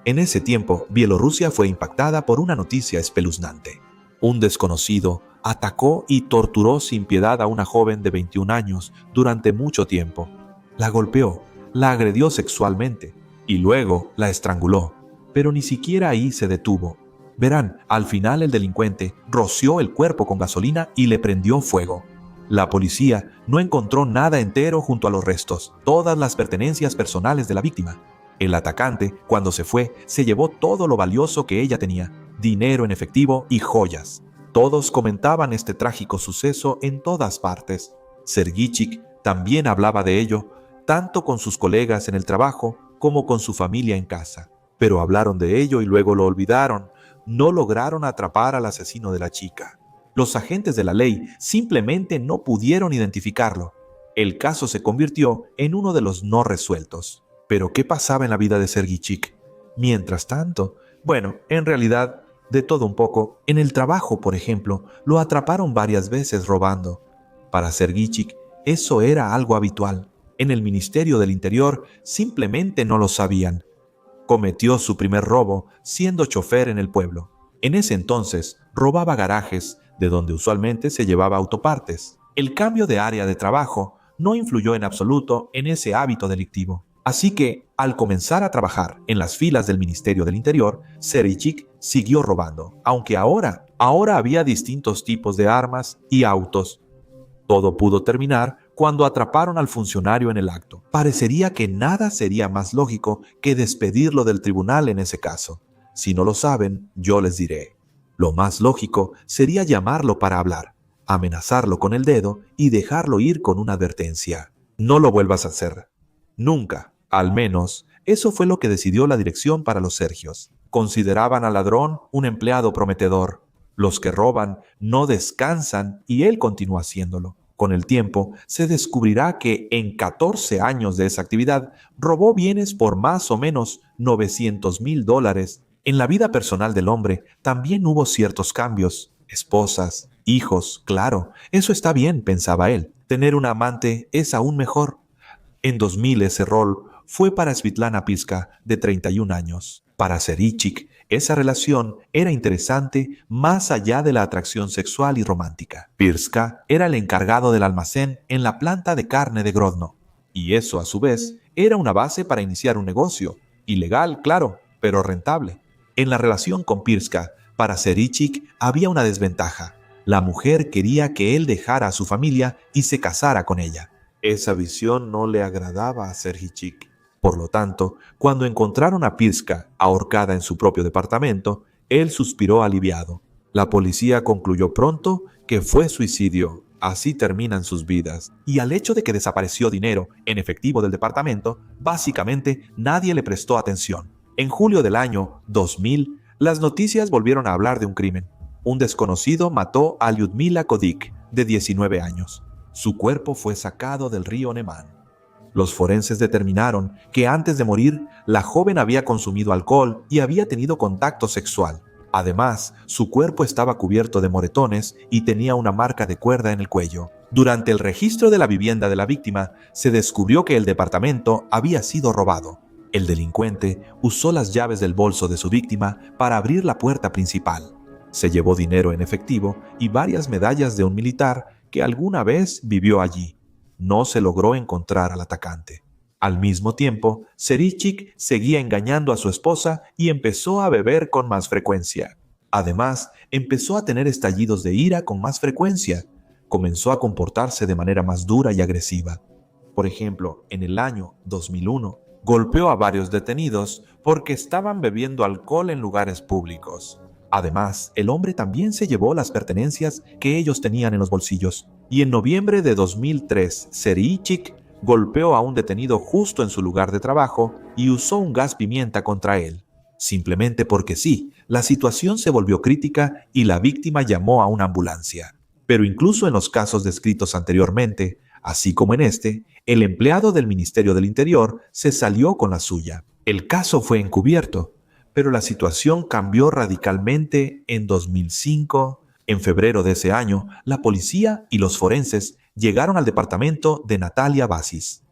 En ese tiempo, Bielorrusia fue impactada por una noticia espeluznante. Un desconocido atacó y torturó sin piedad a una joven de 21 años durante mucho tiempo. La golpeó, la agredió sexualmente y luego la estranguló. Pero ni siquiera ahí se detuvo. Verán, al final el delincuente roció el cuerpo con gasolina y le prendió fuego. La policía no encontró nada entero junto a los restos, todas las pertenencias personales de la víctima. El atacante, cuando se fue, se llevó todo lo valioso que ella tenía, dinero en efectivo y joyas. Todos comentaban este trágico suceso en todas partes. Sergichik también hablaba de ello, tanto con sus colegas en el trabajo como con su familia en casa. Pero hablaron de ello y luego lo olvidaron. No lograron atrapar al asesino de la chica. Los agentes de la ley simplemente no pudieron identificarlo. El caso se convirtió en uno de los no resueltos. ¿Pero qué pasaba en la vida de Sergichik? Mientras tanto, bueno, en realidad, de todo un poco. En el trabajo, por ejemplo, lo atraparon varias veces robando. Para Sergichik, eso era algo habitual. En el Ministerio del Interior simplemente no lo sabían. Cometió su primer robo siendo chofer en el pueblo. En ese entonces, robaba garajes, de donde usualmente se llevaba autopartes. El cambio de área de trabajo no influyó en absoluto en ese hábito delictivo. Así que, al comenzar a trabajar en las filas del Ministerio del Interior, Sergichik siguió robando, aunque ahora había distintos tipos de armas y autos. Todo pudo terminar cuando atraparon al funcionario en el acto. Parecería que nada sería más lógico que despedirlo del tribunal en ese caso. Si no lo saben, yo les diré. Lo más lógico sería llamarlo para hablar, amenazarlo con el dedo y dejarlo ir con una advertencia. No lo vuelvas a hacer. Nunca. Al menos, eso fue lo que decidió la dirección para los Sergios. Consideraban al ladrón un empleado prometedor. Los que roban no descansan y él continúa haciéndolo. Con el tiempo, se descubrirá que en 14 años de esa actividad, robó bienes por más o menos $900,000. En la vida personal del hombre también hubo ciertos cambios. Esposas, hijos, claro, eso está bien, pensaba él. Tener una amante es aún mejor. En 2000 ese rol fue para Svitlana Pirska, de 31 años. Para Sergichik, esa relación era interesante más allá de la atracción sexual y romántica. Pirska era el encargado del almacén en la planta de carne de Grodno. Y eso, a su vez, era una base para iniciar un negocio. Ilegal, claro, pero rentable. En la relación con Pirska, para Sergichik había una desventaja. La mujer quería que él dejara a su familia y se casara con ella. Esa visión no le agradaba a Sergichik. Por lo tanto, cuando encontraron a Pirska ahorcada en su propio departamento, él suspiró aliviado. La policía concluyó pronto que fue suicidio. Así terminan sus vidas. Y al hecho de que desapareció dinero en efectivo del departamento, básicamente nadie le prestó atención. En julio del año 2000, las noticias volvieron a hablar de un crimen. Un desconocido mató a Lyudmila Kodik, de 19 años. Su cuerpo fue sacado del río Neman. Los forenses determinaron que antes de morir, la joven había consumido alcohol y había tenido contacto sexual. Además, su cuerpo estaba cubierto de moretones y tenía una marca de cuerda en el cuello. Durante el registro de la vivienda de la víctima, se descubrió que el departamento había sido robado. El delincuente usó las llaves del bolso de su víctima para abrir la puerta principal. Se llevó dinero en efectivo y varias medallas de un militar que alguna vez vivió allí. No se logró encontrar al atacante. Al mismo tiempo, Sergichik seguía engañando a su esposa y empezó a beber con más frecuencia. Además, empezó a tener estallidos de ira con más frecuencia. Comenzó a comportarse de manera más dura y agresiva. Por ejemplo, en el año 2001, golpeó a varios detenidos porque estaban bebiendo alcohol en lugares públicos. Además, el hombre también se llevó las pertenencias que ellos tenían en los bolsillos. Y en noviembre de 2003, Sergichik golpeó a un detenido justo en su lugar de trabajo y usó un gas pimienta contra él. Simplemente porque sí, la situación se volvió crítica y la víctima llamó a una ambulancia. Pero incluso en los casos descritos anteriormente, así como en este, el empleado del Ministerio del Interior se salió con la suya. El caso fue encubierto, Pero la situación cambió radicalmente en 2005. En febrero de ese año, la policía y los forenses llegaron al departamento de Natalia Basis.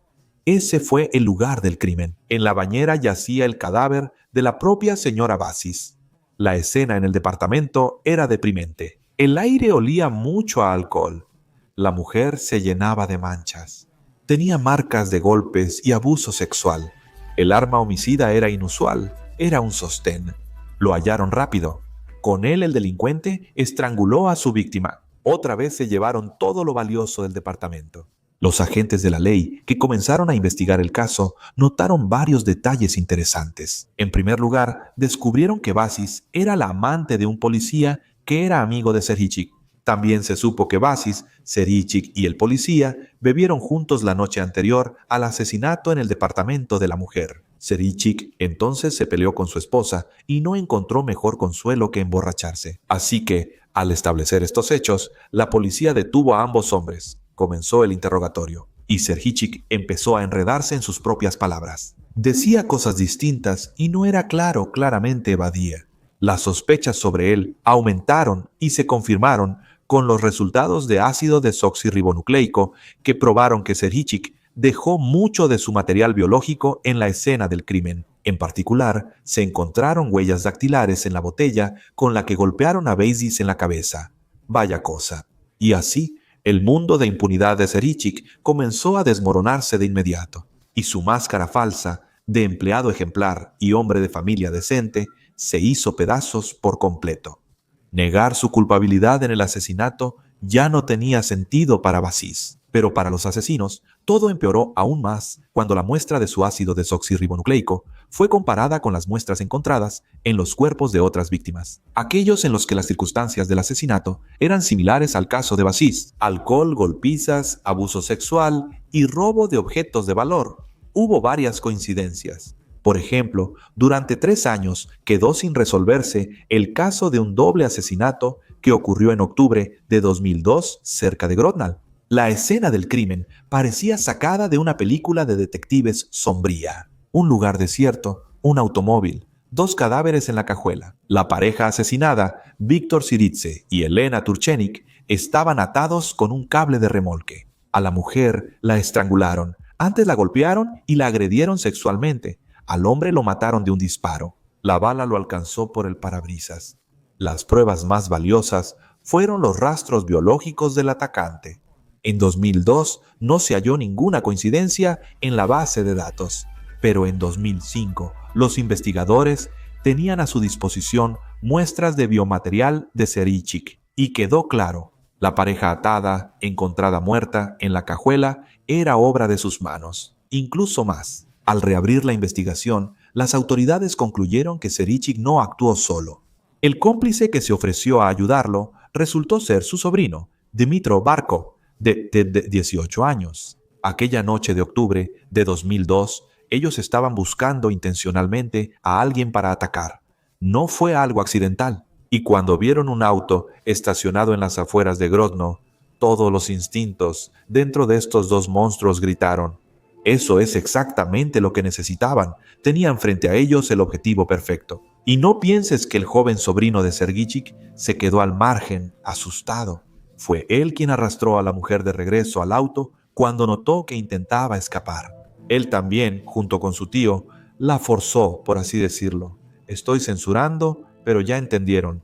Ese fue el lugar del crimen. En la bañera yacía el cadáver de la propia señora Basis. La escena en el departamento era deprimente. El aire olía mucho a alcohol. La mujer se llenaba de manchas. Tenía marcas de golpes y abuso sexual. El arma homicida era inusual. Era un sostén. Lo hallaron rápido. Con él el delincuente estranguló a su víctima. Otra vez se llevaron todo lo valioso del departamento. Los agentes de la ley que comenzaron a investigar el caso notaron varios detalles interesantes. En primer lugar, descubrieron que Basis era la amante de un policía que era amigo de Serhichik. También se supo que Basis, Serhichik y el policía bebieron juntos la noche anterior al asesinato en el departamento de la mujer. Serhichik entonces se peleó con su esposa y no encontró mejor consuelo que emborracharse. Así que, al establecer estos hechos, la policía detuvo a ambos hombres. Comenzó el interrogatorio y Serhichik empezó a enredarse en sus propias palabras. Decía cosas distintas y no era claramente evadía. Las sospechas sobre él aumentaron y se confirmaron con los resultados de ácido desoxirribonucleico que probaron que Serhichik dejó mucho de su material biológico en la escena del crimen. En particular, se encontraron huellas dactilares en la botella con la que golpearon a Basis en la cabeza. Vaya cosa. Y así, el mundo de impunidad de Serhichik comenzó a desmoronarse de inmediato, y su máscara falsa, de empleado ejemplar y hombre de familia decente, se hizo pedazos por completo. Negar su culpabilidad en el asesinato ya no tenía sentido para Basis, pero para los asesinos todo empeoró aún más cuando la muestra de su ácido desoxirribonucleico fue comparada con las muestras encontradas en los cuerpos de otras víctimas, aquellos en los que las circunstancias del asesinato eran similares al caso de Basis: alcohol, golpizas, abuso sexual y robo de objetos de valor. Hubo varias coincidencias. Por ejemplo, durante 3 años quedó sin resolverse el caso de un doble asesinato que ocurrió en octubre de 2002 cerca de Grodno. La escena del crimen parecía sacada de una película de detectives sombría. Un lugar desierto, un automóvil, 2 cadáveres en la cajuela. La pareja asesinada, Víctor Siritse y Elena Turchenik, estaban atados con un cable de remolque. A la mujer la estrangularon, antes la golpearon y la agredieron sexualmente. Al hombre lo mataron de un disparo. La bala lo alcanzó por el parabrisas. Las pruebas más valiosas fueron los rastros biológicos del atacante. En 2002 no se halló ninguna coincidencia en la base de datos, pero en 2005 los investigadores tenían a su disposición muestras de biomaterial de Serhichik y quedó claro, la pareja atada, encontrada muerta en la cajuela, era obra de sus manos. Incluso más. Al reabrir la investigación, las autoridades concluyeron que Serhichik no actuó solo. El cómplice que se ofreció a ayudarlo resultó ser su sobrino, Dmitro Barkov, de 18 años. Aquella noche de octubre de 2002, ellos estaban buscando intencionalmente a alguien para atacar. No fue algo accidental. Y cuando vieron un auto estacionado en las afueras de Grodno, todos los instintos dentro de estos 2 monstruos gritaron: eso es exactamente lo que necesitaban. Tenían frente a ellos el objetivo perfecto. Y no pienses que el joven sobrino de Serhichik se quedó al margen, asustado. Fue él quien arrastró a la mujer de regreso al auto cuando notó que intentaba escapar. Él también, junto con su tío, la forzó, por así decirlo. Estoy censurando, pero ya entendieron.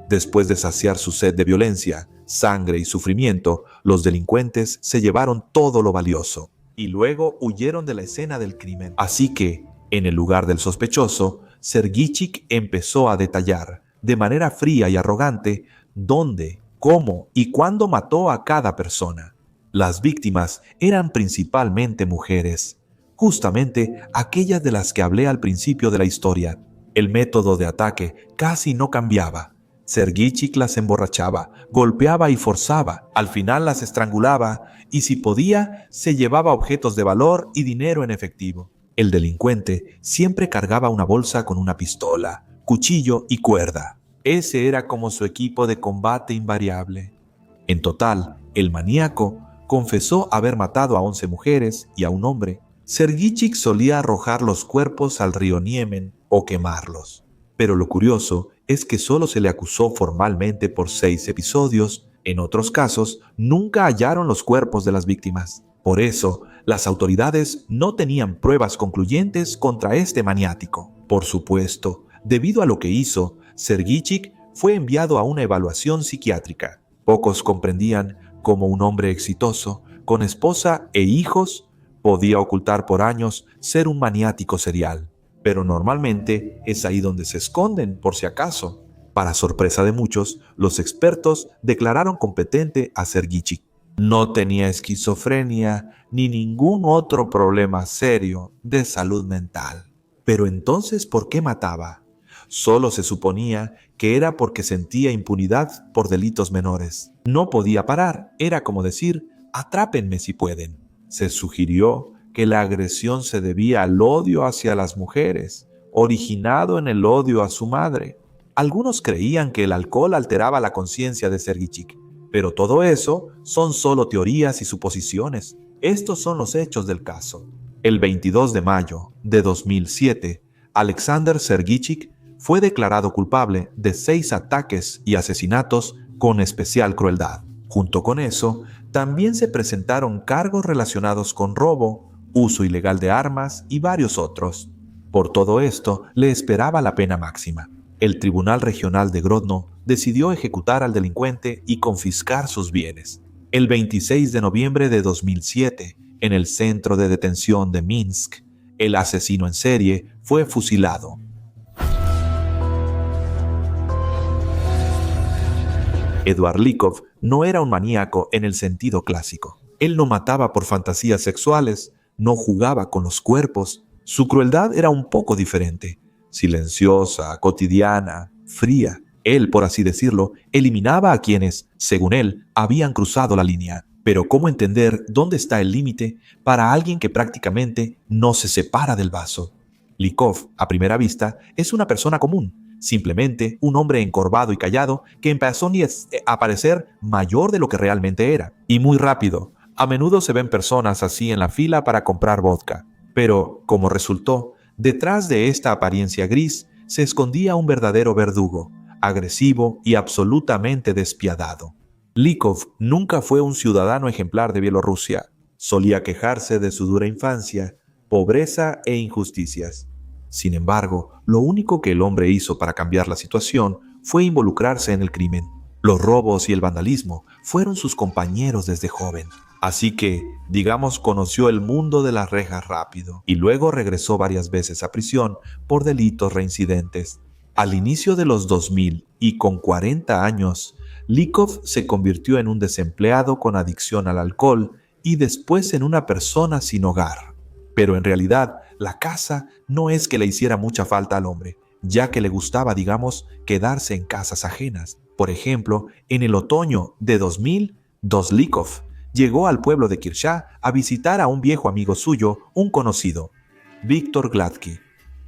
Después de saciar su sed de violencia, sangre y sufrimiento, los delincuentes se llevaron todo lo valioso y luego huyeron de la escena del crimen. Así que, en el lugar del sospechoso, Serhichik empezó a detallar, de manera fría y arrogante, dónde, cómo y cuándo mató a cada persona. Las víctimas eran principalmente mujeres, justamente aquellas de las que hablé al principio de la historia. El método de ataque casi no cambiaba. Serhichik las emborrachaba, golpeaba y forzaba, al final las estrangulaba y si podía, se llevaba objetos de valor y dinero en efectivo. El delincuente siempre cargaba una bolsa con una pistola, cuchillo y cuerda. Ese era como su equipo de combate invariable. En total, el maníaco confesó haber matado a 11 mujeres y a un hombre. Serhichik solía arrojar los cuerpos al río Niemen o quemarlos. Pero lo curioso es que solo se le acusó formalmente por 6 episodios. En otros casos, nunca hallaron los cuerpos de las víctimas. Por eso, las autoridades no tenían pruebas concluyentes contra este maniático. Por supuesto, debido a lo que hizo, Sergichik fue enviado a una evaluación psiquiátrica. Pocos comprendían cómo un hombre exitoso, con esposa e hijos, podía ocultar por años ser un maniático serial. Pero normalmente es ahí donde se esconden, por si acaso. Para sorpresa de muchos, los expertos declararon competente a Sergichik. No tenía esquizofrenia ni ningún otro problema serio de salud mental. Pero entonces, ¿por qué mataba? Solo se suponía que era porque sentía impunidad por delitos menores. No podía parar, era como decir, atrápenme si pueden. Se sugirió que la agresión se debía al odio hacia las mujeres, originado en el odio a su madre. Algunos creían que el alcohol alteraba la conciencia de Sergichik, pero todo eso son solo teorías y suposiciones. Estos son los hechos del caso. El 22 de mayo de 2007, Alexander Sergichik fue declarado culpable de 6 ataques y asesinatos con especial crueldad. Junto con eso, también se presentaron cargos relacionados con robo, uso ilegal de armas y varios otros. Por todo esto, le esperaba la pena máxima. El Tribunal Regional de Grodno decidió ejecutar al delincuente y confiscar sus bienes. El 26 de noviembre de 2007, en el centro de detención de Minsk, el asesino en serie fue fusilado. Eduard Lykov no era un maníaco en el sentido clásico. Él no mataba por fantasías sexuales, no jugaba con los cuerpos. Su crueldad era un poco diferente, silenciosa, cotidiana, fría. Él, por así decirlo, eliminaba a quienes, según él, habían cruzado la línea. Pero ¿cómo entender dónde está el límite para alguien que prácticamente no se separa del vaso? Lykov, a primera vista, es una persona común. Simplemente un hombre encorvado y callado que empezó a parecer mayor de lo que realmente era. Y muy rápido. A menudo se ven personas así en la fila para comprar vodka. Pero, como resultó, detrás de esta apariencia gris se escondía un verdadero verdugo, agresivo y absolutamente despiadado. Lykov nunca fue un ciudadano ejemplar de Bielorrusia. Solía quejarse de su dura infancia, pobreza e injusticias. Sin embargo, lo único que el hombre hizo para cambiar la situación fue involucrarse en el crimen. Los robos y el vandalismo fueron sus compañeros desde joven. Así que, digamos, conoció el mundo de las rejas rápido y luego regresó varias veces a prisión por delitos reincidentes. Al inicio de los 2000 y con 40 años, Lykov se convirtió en un desempleado con adicción al alcohol y después en una persona sin hogar. Pero en realidad, la casa no es que le hiciera mucha falta al hombre, ya que le gustaba, digamos, quedarse en casas ajenas. Por ejemplo, en el otoño de 2000, Lykov llegó al pueblo de Kirshá a visitar a un viejo amigo suyo, un conocido, Víctor Gladky.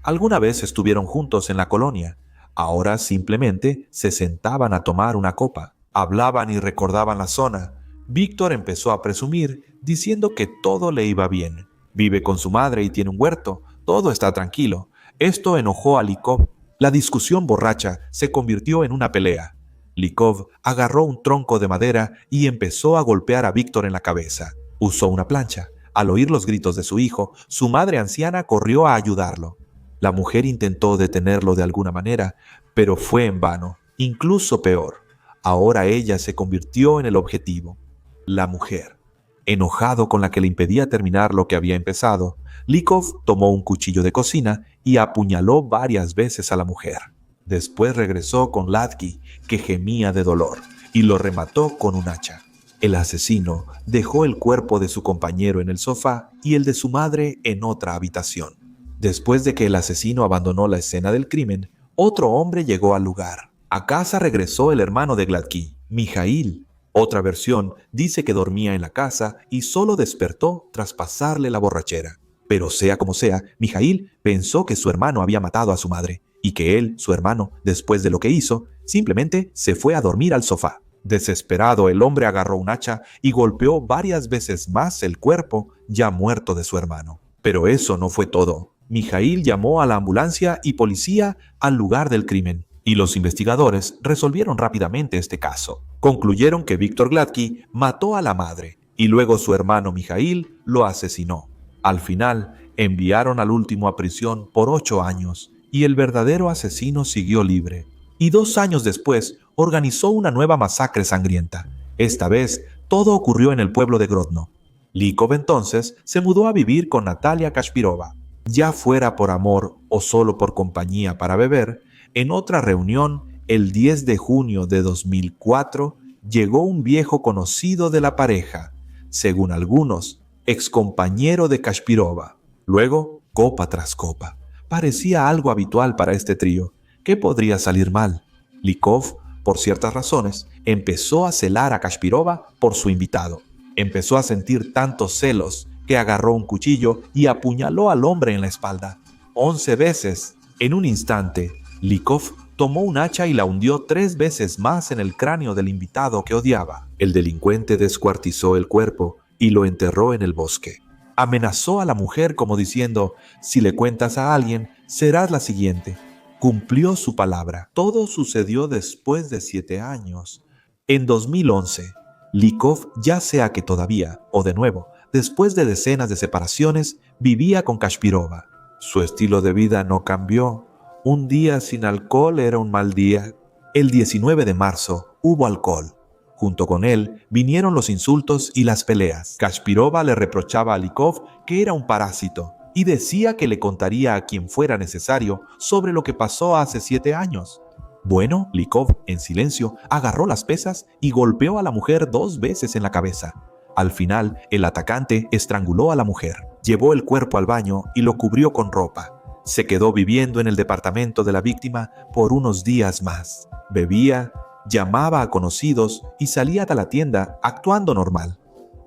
Alguna vez estuvieron juntos en la colonia. Ahora simplemente se sentaban a tomar una copa. Hablaban y recordaban la zona. Víctor empezó a presumir, diciendo que todo le iba bien. Vive con su madre y tiene un huerto. Todo está tranquilo. Esto enojó a Lykov. La discusión borracha se convirtió en una pelea. Lykov agarró un tronco de madera y empezó a golpear a Víctor en la cabeza. Usó una plancha. Al oír los gritos de su hijo, su madre anciana corrió a ayudarlo. La mujer intentó detenerlo de alguna manera, pero fue en vano. Incluso peor. Ahora ella se convirtió en el objetivo. La mujer. Enojado con la que le impedía terminar lo que había empezado, Lykov tomó un cuchillo de cocina y apuñaló varias veces a la mujer. Después regresó con Gladky, que gemía de dolor, y lo remató con un hacha. El asesino dejó el cuerpo de su compañero en el sofá y el de su madre en otra habitación. Después de que el asesino abandonó la escena del crimen, otro hombre llegó al lugar. A casa regresó el hermano de Gladky, Mijail. Otra versión dice que dormía en la casa y solo despertó tras pasarle la borrachera. Pero sea como sea, Mijail pensó que su hermano había matado a su madre y que él, su hermano, después de lo que hizo, simplemente se fue a dormir al sofá. Desesperado, el hombre agarró un hacha y golpeó varias veces más el cuerpo ya muerto de su hermano. Pero eso no fue todo. Mijaíl llamó a la ambulancia y policía al lugar del crimen, y los investigadores resolvieron rápidamente este caso. Concluyeron que Víctor Gladky mató a la madre y luego su hermano Mijaíl lo asesinó. Al final, enviaron al último a prisión por 8 años y el verdadero asesino siguió libre. Y 2 años después, organizó una nueva masacre sangrienta. Esta vez, todo ocurrió en el pueblo de Grodno. Lykov entonces se mudó a vivir con Natalia Kashpirova. Ya fuera por amor o solo por compañía para beber, en otra reunión, el 10 de junio de 2004, llegó un viejo conocido de la pareja, según algunos, excompañero de Kashpirova. Luego, copa tras copa. Parecía algo habitual para este trío. ¿Qué podría salir mal? Lykov, por ciertas razones, empezó a celar a Kashpirova por su invitado. Empezó a sentir tantos celos que agarró un cuchillo y apuñaló al hombre en la espalda. 11 veces. En un instante, Lykov tomó un hacha y la hundió 3 veces más en el cráneo del invitado que odiaba. El delincuente descuartizó el cuerpo y lo enterró en el bosque. Amenazó a la mujer como diciendo, si le cuentas a alguien, serás la siguiente. Cumplió su palabra. Todo sucedió después de 7 años. En 2011, Lykov, ya sea que todavía, o de nuevo, después de decenas de separaciones, vivía con Kashpirova. Su estilo de vida no cambió. Un día sin alcohol era un mal día. El 19 de marzo hubo alcohol. Junto con él vinieron los insultos y las peleas. Kashpirova le reprochaba a Lykov que era un parásito y decía que le contaría a quien fuera necesario sobre lo que pasó hace 7 años. Bueno, Lykov, en silencio, agarró las pesas y golpeó a la mujer 2 veces en la cabeza. Al final, el atacante estranguló a la mujer, llevó el cuerpo al baño y lo cubrió con ropa. Se quedó viviendo en el departamento de la víctima por unos días más. Bebía, llamaba a conocidos y salía de la tienda actuando normal.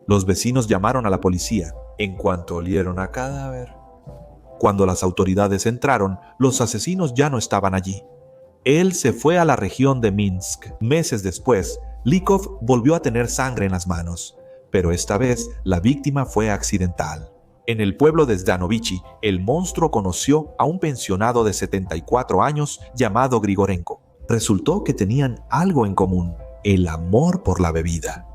Los vecinos llamaron a la policía en cuanto olieron a cadáver. Cuando las autoridades entraron, los asesinos ya no estaban allí. Él se fue a la región de Minsk. Meses después, Lykov volvió a tener sangre en las manos, pero esta vez la víctima fue accidental. En el pueblo de Zdanovichi, el monstruo conoció a un pensionado de 74 años llamado Grigorenko. Resultó que tenían algo en común, el amor por la bebida.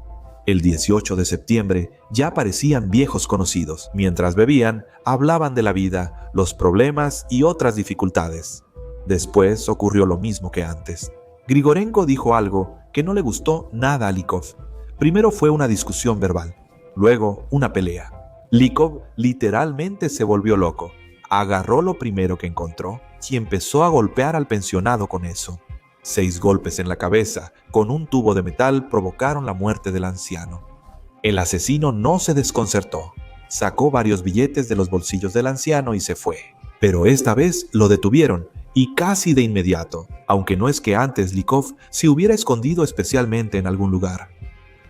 El 18 de septiembre ya parecían viejos conocidos. Mientras bebían, hablaban de la vida, los problemas y otras dificultades. Después ocurrió lo mismo que antes. Grigorenko dijo algo que no le gustó nada a Lykov. Primero fue una discusión verbal, luego una pelea. Lykov literalmente se volvió loco. Agarró lo primero que encontró y empezó a golpear al pensionado con eso. 6 golpes en la cabeza con un tubo de metal provocaron la muerte del anciano. El asesino no se desconcertó. Sacó varios billetes de los bolsillos del anciano y se fue. Pero esta vez lo detuvieron y casi de inmediato, aunque no es que antes Lykov se hubiera escondido especialmente en algún lugar.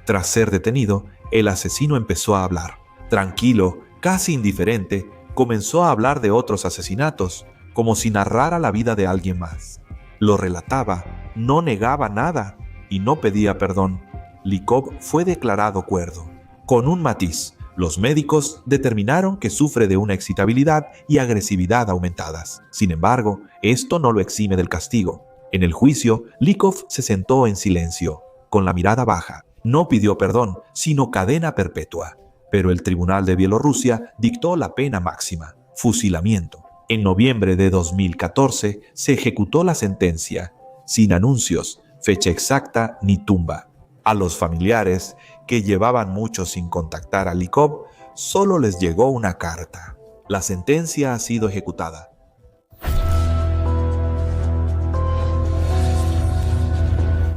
Tras ser detenido, el asesino empezó a hablar. Tranquilo, casi indiferente, comenzó a hablar de otros asesinatos, como si narrara la vida de alguien más. Lo relataba, no negaba nada y no pedía perdón. Lykov fue declarado cuerdo. Con un matiz, los médicos determinaron que sufre de una excitabilidad y agresividad aumentadas. Sin embargo, esto no lo exime del castigo. En el juicio, Lykov se sentó en silencio, con la mirada baja. No pidió perdón, sino cadena perpetua. Pero el Tribunal de Bielorrusia dictó la pena máxima, fusilamiento. En noviembre de 2014 se ejecutó la sentencia, sin anuncios, fecha exacta ni tumba. A los familiares, que llevaban mucho sin contactar a Lykov, solo les llegó una carta. La sentencia ha sido ejecutada.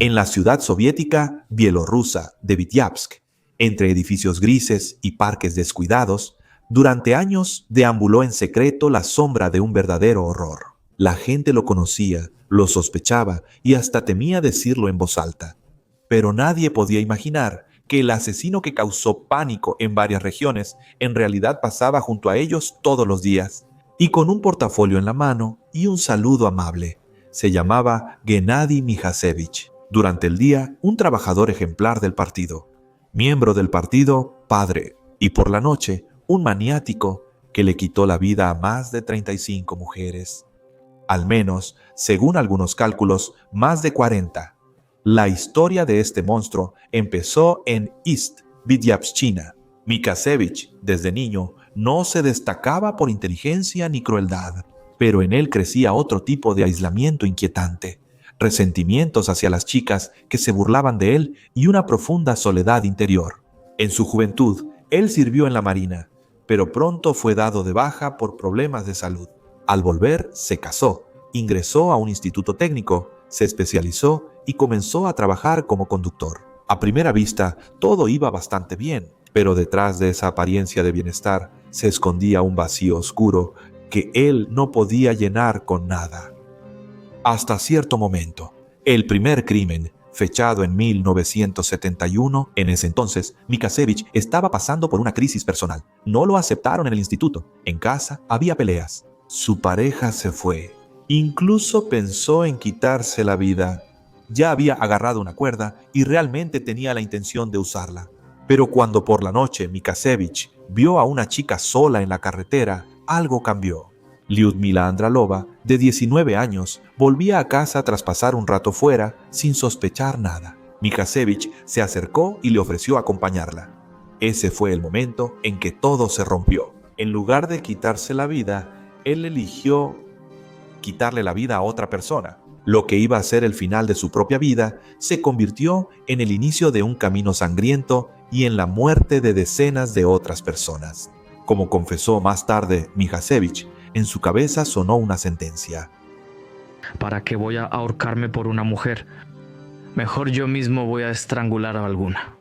En la ciudad soviética bielorrusa de Vityabsk, entre edificios grises y parques descuidados, durante años deambuló en secreto la sombra de un verdadero horror. La gente lo conocía, lo sospechaba y hasta temía decirlo en voz alta. Pero nadie podía imaginar que el asesino que causó pánico en varias regiones en realidad pasaba junto a ellos todos los días, y con un portafolio en la mano y un saludo amable. Se llamaba Gennady Mijasevich. Durante el día, un trabajador ejemplar del partido. Miembro del partido, padre, y por la noche, un maniático que le quitó la vida a más de 35 mujeres. Al menos, según algunos cálculos, más de 40. La historia de este monstruo empezó en East Vityabshchina. Mikasevich, desde niño, no se destacaba por inteligencia ni crueldad, pero en él crecía otro tipo de aislamiento inquietante, resentimientos hacia las chicas que se burlaban de él y una profunda soledad interior. En su juventud, él sirvió en la marina, pero pronto fue dado de baja por problemas de salud. Al volver, se casó, ingresó a un instituto técnico, se especializó y comenzó a trabajar como conductor. A primera vista, todo iba bastante bien, pero detrás de esa apariencia de bienestar se escondía un vacío oscuro que él no podía llenar con nada. Hasta cierto momento, el primer crimen, fechado en 1971, en ese entonces, Mikasevich estaba pasando por una crisis personal. No lo aceptaron en el instituto. En casa había peleas. Su pareja se fue. Incluso pensó en quitarse la vida. Ya había agarrado una cuerda y realmente tenía la intención de usarla. Pero cuando por la noche Mikasevich vio a una chica sola en la carretera, algo cambió. Lyudmila Andralova, de 19 años, volvía a casa tras pasar un rato fuera sin sospechar nada. Mikasevich se acercó y le ofreció acompañarla. Ese fue el momento en que todo se rompió. En lugar de quitarse la vida, él eligió quitarle la vida a otra persona. Lo que iba a ser el final de su propia vida se convirtió en el inicio de un camino sangriento y en la muerte de decenas de otras personas. Como confesó más tarde Mikasevich, en su cabeza sonó una sentencia. ¿Para qué voy a ahorcarme por una mujer? Mejor yo mismo voy a estrangular a alguna.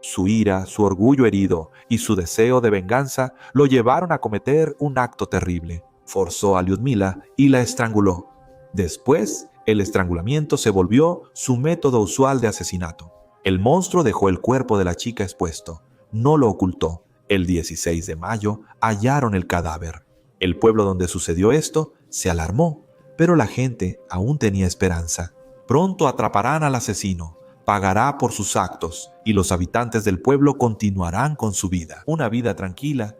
Su ira, su orgullo herido y su deseo de venganza lo llevaron a cometer un acto terrible. Forzó a Lyudmila y la estranguló. Después, el estrangulamiento se volvió su método usual de asesinato. El monstruo dejó el cuerpo de la chica expuesto. No lo ocultó. El 16 de mayo hallaron el cadáver. El pueblo donde sucedió esto se alarmó, pero la gente aún tenía esperanza. Pronto atraparán al asesino, pagará por sus actos y los habitantes del pueblo continuarán con su vida. Una vida tranquila.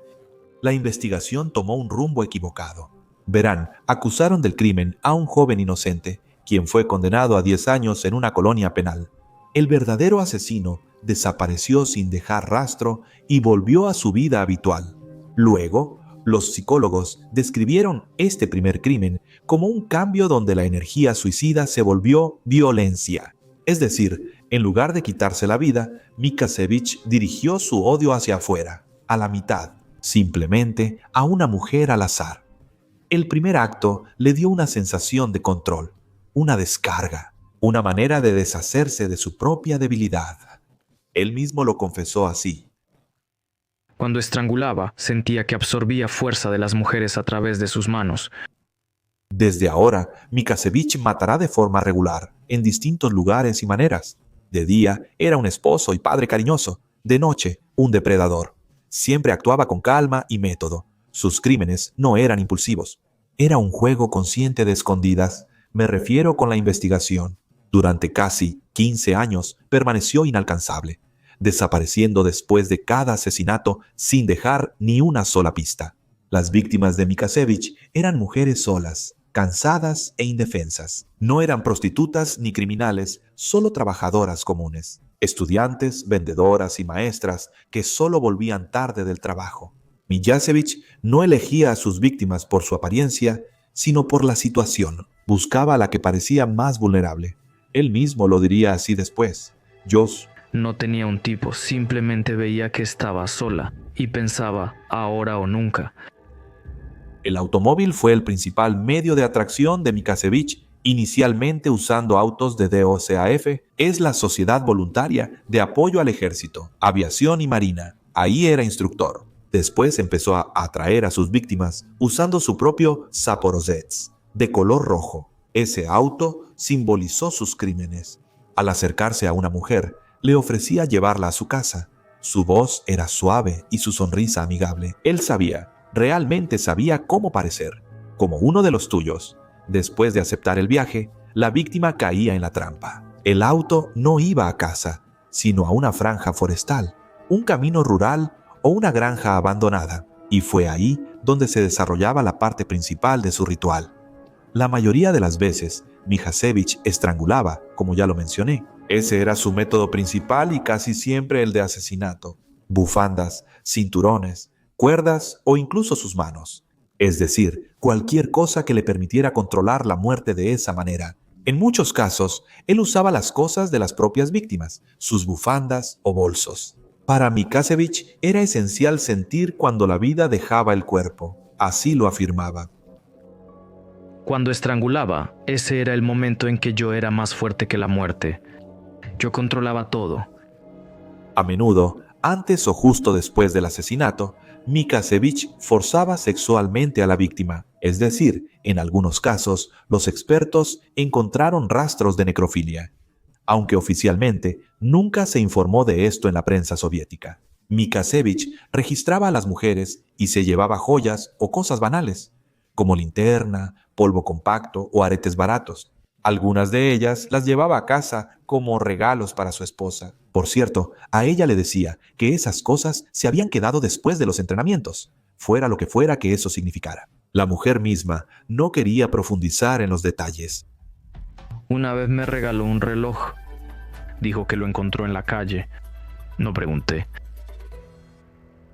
La investigación tomó un rumbo equivocado. Verán, acusaron del crimen a un joven inocente, quien fue condenado a 10 años en una colonia penal. El verdadero asesino desapareció sin dejar rastro y volvió a su vida habitual. Luego, los psicólogos describieron este primer crimen como un cambio donde la energía suicida se volvió violencia. Es decir, en lugar de quitarse la vida, Mikasevich dirigió su odio hacia afuera, a la mitad, simplemente a una mujer al azar. El primer acto le dio una sensación de control, una descarga, una manera de deshacerse de su propia debilidad. Él mismo lo confesó así. Cuando estrangulaba, sentía que absorbía fuerza de las mujeres a través de sus manos. Desde ahora, Mikasevich matará de forma regular, en distintos lugares y maneras. De día, era un esposo y padre cariñoso. De noche, un depredador. Siempre actuaba con calma y método. Sus crímenes no eran impulsivos. Era un juego consciente de escondidas. Me refiero con la investigación. Durante casi 15 años, permaneció inalcanzable, desapareciendo después de cada asesinato sin dejar ni una sola pista. Las víctimas de Mikasevich eran mujeres solas, cansadas e indefensas. No eran prostitutas ni criminales, solo trabajadoras comunes. Estudiantes, vendedoras y maestras que solo volvían tarde del trabajo. Mikasevich no elegía a sus víctimas por su apariencia, sino por la situación. Buscaba a la que parecía más vulnerable. Él mismo lo diría así después. No tenía un tipo, simplemente veía que estaba sola y pensaba, ahora o nunca. El automóvil fue el principal medio de atracción de Mikasevich, inicialmente usando autos de DOCAF. Es la Sociedad Voluntaria de Apoyo al Ejército, Aviación y Marina. Ahí era instructor. Después empezó a atraer a sus víctimas usando su propio Zaporozhets, de color rojo. Ese auto simbolizó sus crímenes. Al acercarse a una mujer, le ofrecía llevarla a su casa. Su voz era suave y su sonrisa amigable. Él realmente sabía cómo parecer, como uno de los tuyos. Después de aceptar el viaje, la víctima caía en la trampa. El auto no iba a casa, sino a una franja forestal, un camino rural o una granja abandonada. y fue ahí donde se desarrollaba la parte principal de su ritual. La mayoría de las veces, Mijasevich estrangulaba, como ya lo mencioné. Ese era su método principal y casi siempre el de asesinato. Bufandas, cinturones, cuerdas o incluso sus manos. Es decir, cualquier cosa que le permitiera controlar la muerte de esa manera. En muchos casos, él usaba las cosas de las propias víctimas, sus bufandas o bolsos. Para Mijasevich era esencial sentir cuando la vida dejaba el cuerpo. Así lo afirmaba. Cuando estrangulaba, ese era el momento en que yo era más fuerte que la muerte. Yo controlaba todo. A menudo, antes o justo después del asesinato, Mijasevich forzaba sexualmente a la víctima. Es decir, en algunos casos, los expertos encontraron rastros de necrofilia, aunque oficialmente nunca se informó de esto en la prensa soviética. Mijasevich registraba a las mujeres y se llevaba joyas o cosas banales, como linterna, polvo compacto o aretes baratos. Algunas de ellas las llevaba a casa como regalos para su esposa. Por cierto, a ella le decía que esas cosas se habían quedado después de los entrenamientos, fuera lo que fuera que eso significara. La mujer misma no quería profundizar en los detalles. Una vez me regaló un reloj. Dijo que lo encontró en la calle. No pregunté.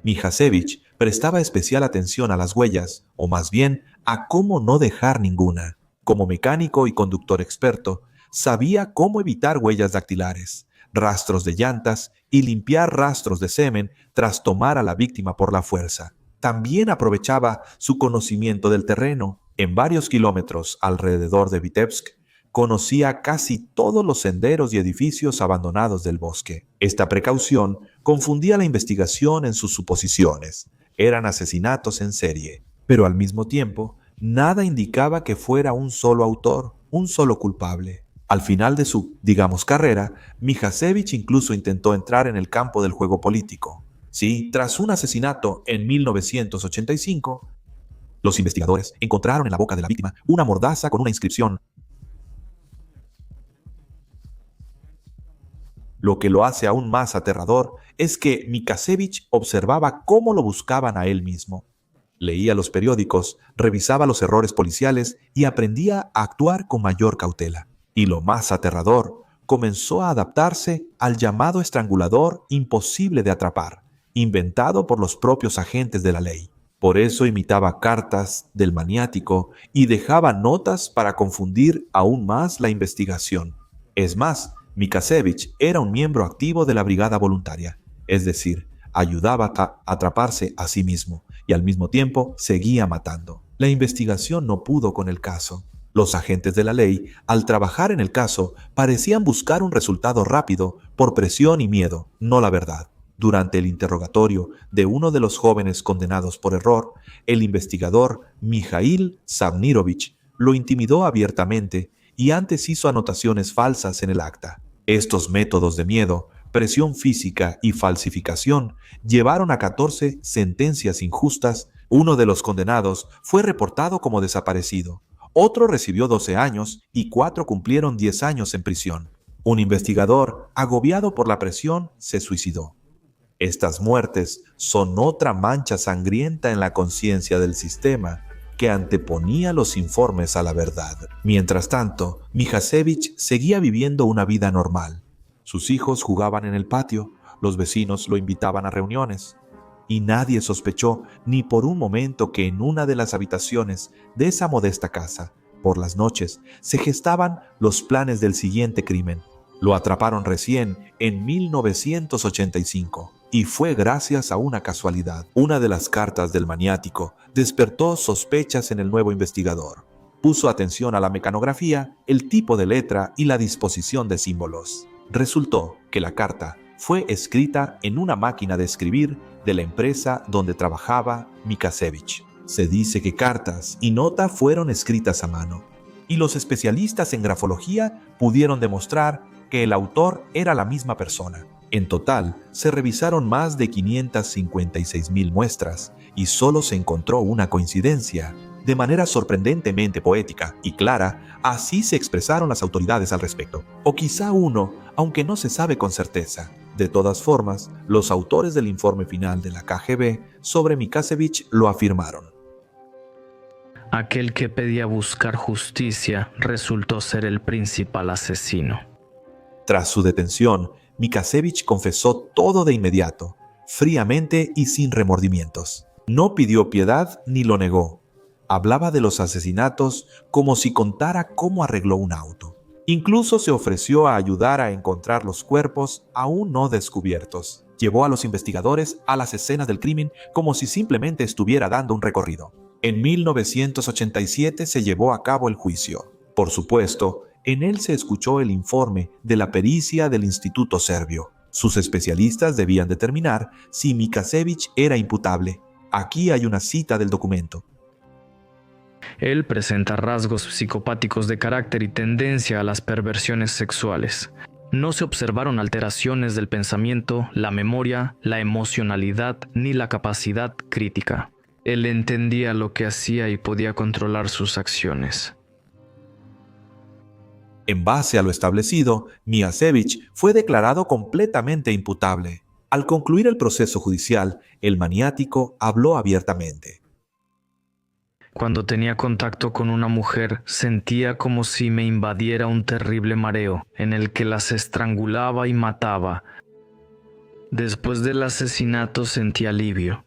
Mijasevich prestaba especial atención a las huellas, o más bien a cómo no dejar ninguna. Como mecánico y conductor experto, sabía cómo evitar huellas dactilares, rastros de llantas y limpiar rastros de semen tras tomar a la víctima por la fuerza. También aprovechaba su conocimiento del terreno. En varios kilómetros alrededor de Vitebsk, conocía casi todos los senderos y edificios abandonados del bosque. Esta precaución confundía la investigación en sus suposiciones. Eran asesinatos en serie, pero al mismo tiempo, nada indicaba que fuera un solo autor, un solo culpable. Al final de su, digamos, carrera, Mijasevich incluso intentó entrar en el campo del juego político. Sí, tras un asesinato en 1985, los investigadores encontraron en la boca de la víctima una mordaza con una inscripción. Lo que lo hace aún más aterrador es que Mijasevich observaba cómo lo buscaban a él mismo. Leía los periódicos, revisaba los errores policiales y aprendía a actuar con mayor cautela. Y lo más aterrador, comenzó a adaptarse al llamado estrangulador imposible de atrapar, inventado por los propios agentes de la ley. Por eso imitaba cartas del maniático y dejaba notas para confundir aún más la investigación. Es más, Mijasevich era un miembro activo de la brigada voluntaria, es decir, ayudaba a atraparse a sí mismo y al mismo tiempo seguía matando. La investigación no pudo con el caso. Los agentes de la ley, al trabajar en el caso, parecían buscar un resultado rápido por presión y miedo, no la verdad. Durante el interrogatorio de uno de los jóvenes condenados por error, el investigador Mikhail Savnirovich lo intimidó abiertamente y antes hizo anotaciones falsas en el acta. Estos métodos de miedo, presión física y falsificación llevaron a 14 sentencias injustas. Uno de los condenados fue reportado como desaparecido. Otro recibió 12 años y 4 cumplieron 10 años en prisión. Un investigador, agobiado por la presión, se suicidó. Estas muertes son otra mancha sangrienta en la conciencia del sistema que anteponía los informes a la verdad. Mientras tanto, Mijasevich seguía viviendo una vida normal. Sus hijos jugaban en el patio, los vecinos lo invitaban a reuniones. Y nadie sospechó ni por un momento que en una de las habitaciones de esa modesta casa, por las noches, se gestaban los planes del siguiente crimen. Lo atraparon recién en 1985 y fue gracias a una casualidad. Una de las cartas del maniático despertó sospechas en el nuevo investigador. Puso atención a la mecanografía, el tipo de letra y la disposición de símbolos. Resultó que la carta fue escrita en una máquina de escribir de la empresa donde trabajaba Mijasevich. Se dice que cartas y nota fueron escritas a mano, y los especialistas en grafología pudieron demostrar que el autor era la misma persona. En total, se revisaron más de 556,000 muestras y solo se encontró una coincidencia. De manera sorprendentemente poética y clara, así se expresaron las autoridades al respecto. O quizá uno, aunque no se sabe con certeza, De todas formas, los autores del informe final de la KGB sobre Mikasevich lo afirmaron. Aquel que pedía buscar justicia resultó ser el principal asesino. Tras su detención, Mikasevich confesó todo de inmediato, fríamente y sin remordimientos. No pidió piedad ni lo negó. Hablaba de los asesinatos como si contara cómo arregló un auto. Incluso se ofreció a ayudar a encontrar los cuerpos aún no descubiertos. Llevó a los investigadores a las escenas del crimen como si simplemente estuviera dando un recorrido. En 1987 se llevó a cabo el juicio. Por supuesto, en él se escuchó el informe de la pericia del Instituto Serbio. Sus especialistas debían determinar si Mikasevich era imputable. Aquí hay una cita del documento. Él presenta rasgos psicopáticos de carácter y tendencia a las perversiones sexuales. No se observaron alteraciones del pensamiento, la memoria, la emocionalidad ni la capacidad crítica. Él entendía lo que hacía y podía controlar sus acciones. En base a lo establecido, Mikasevich fue declarado completamente imputable. Al concluir el proceso judicial, el maniático habló abiertamente. Cuando tenía contacto con una mujer, sentía como si me invadiera un terrible mareo en el que las estrangulaba y mataba. Después del asesinato sentí alivio.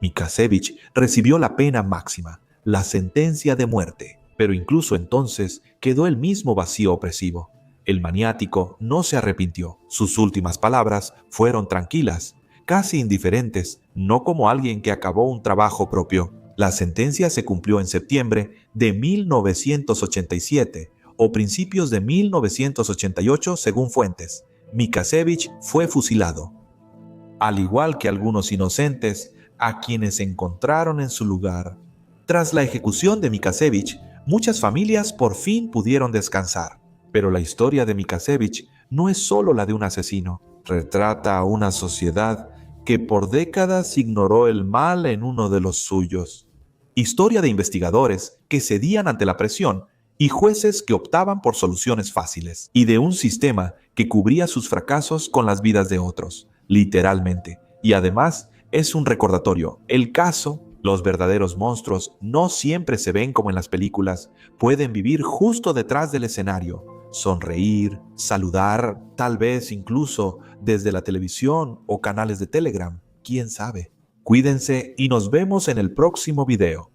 Mikasevich recibió la pena máxima, la sentencia de muerte, pero incluso entonces quedó el mismo vacío opresivo. El maniático no se arrepintió. Sus últimas palabras fueron tranquilas, casi indiferentes, no como alguien que acabó un trabajo propio. La sentencia se cumplió en septiembre de 1987 o principios de 1988 según fuentes. Mikasevich fue fusilado, al igual que algunos inocentes a quienes encontraron en su lugar. Tras la ejecución de Mikasevich, muchas familias por fin pudieron descansar. Pero la historia de Mikasevich no es solo la de un asesino. Retrata a una sociedad que por décadas ignoró el mal en uno de los suyos. Historia de investigadores que cedían ante la presión y jueces que optaban por soluciones fáciles, y de un sistema que cubría sus fracasos con las vidas de otros, literalmente. Y además es un recordatorio. El caso, los verdaderos monstruos no siempre se ven como en las películas, pueden vivir justo detrás del escenario, sonreír, saludar, tal vez incluso desde la televisión o canales de Telegram, quién sabe. Cuídense y nos vemos en el próximo video.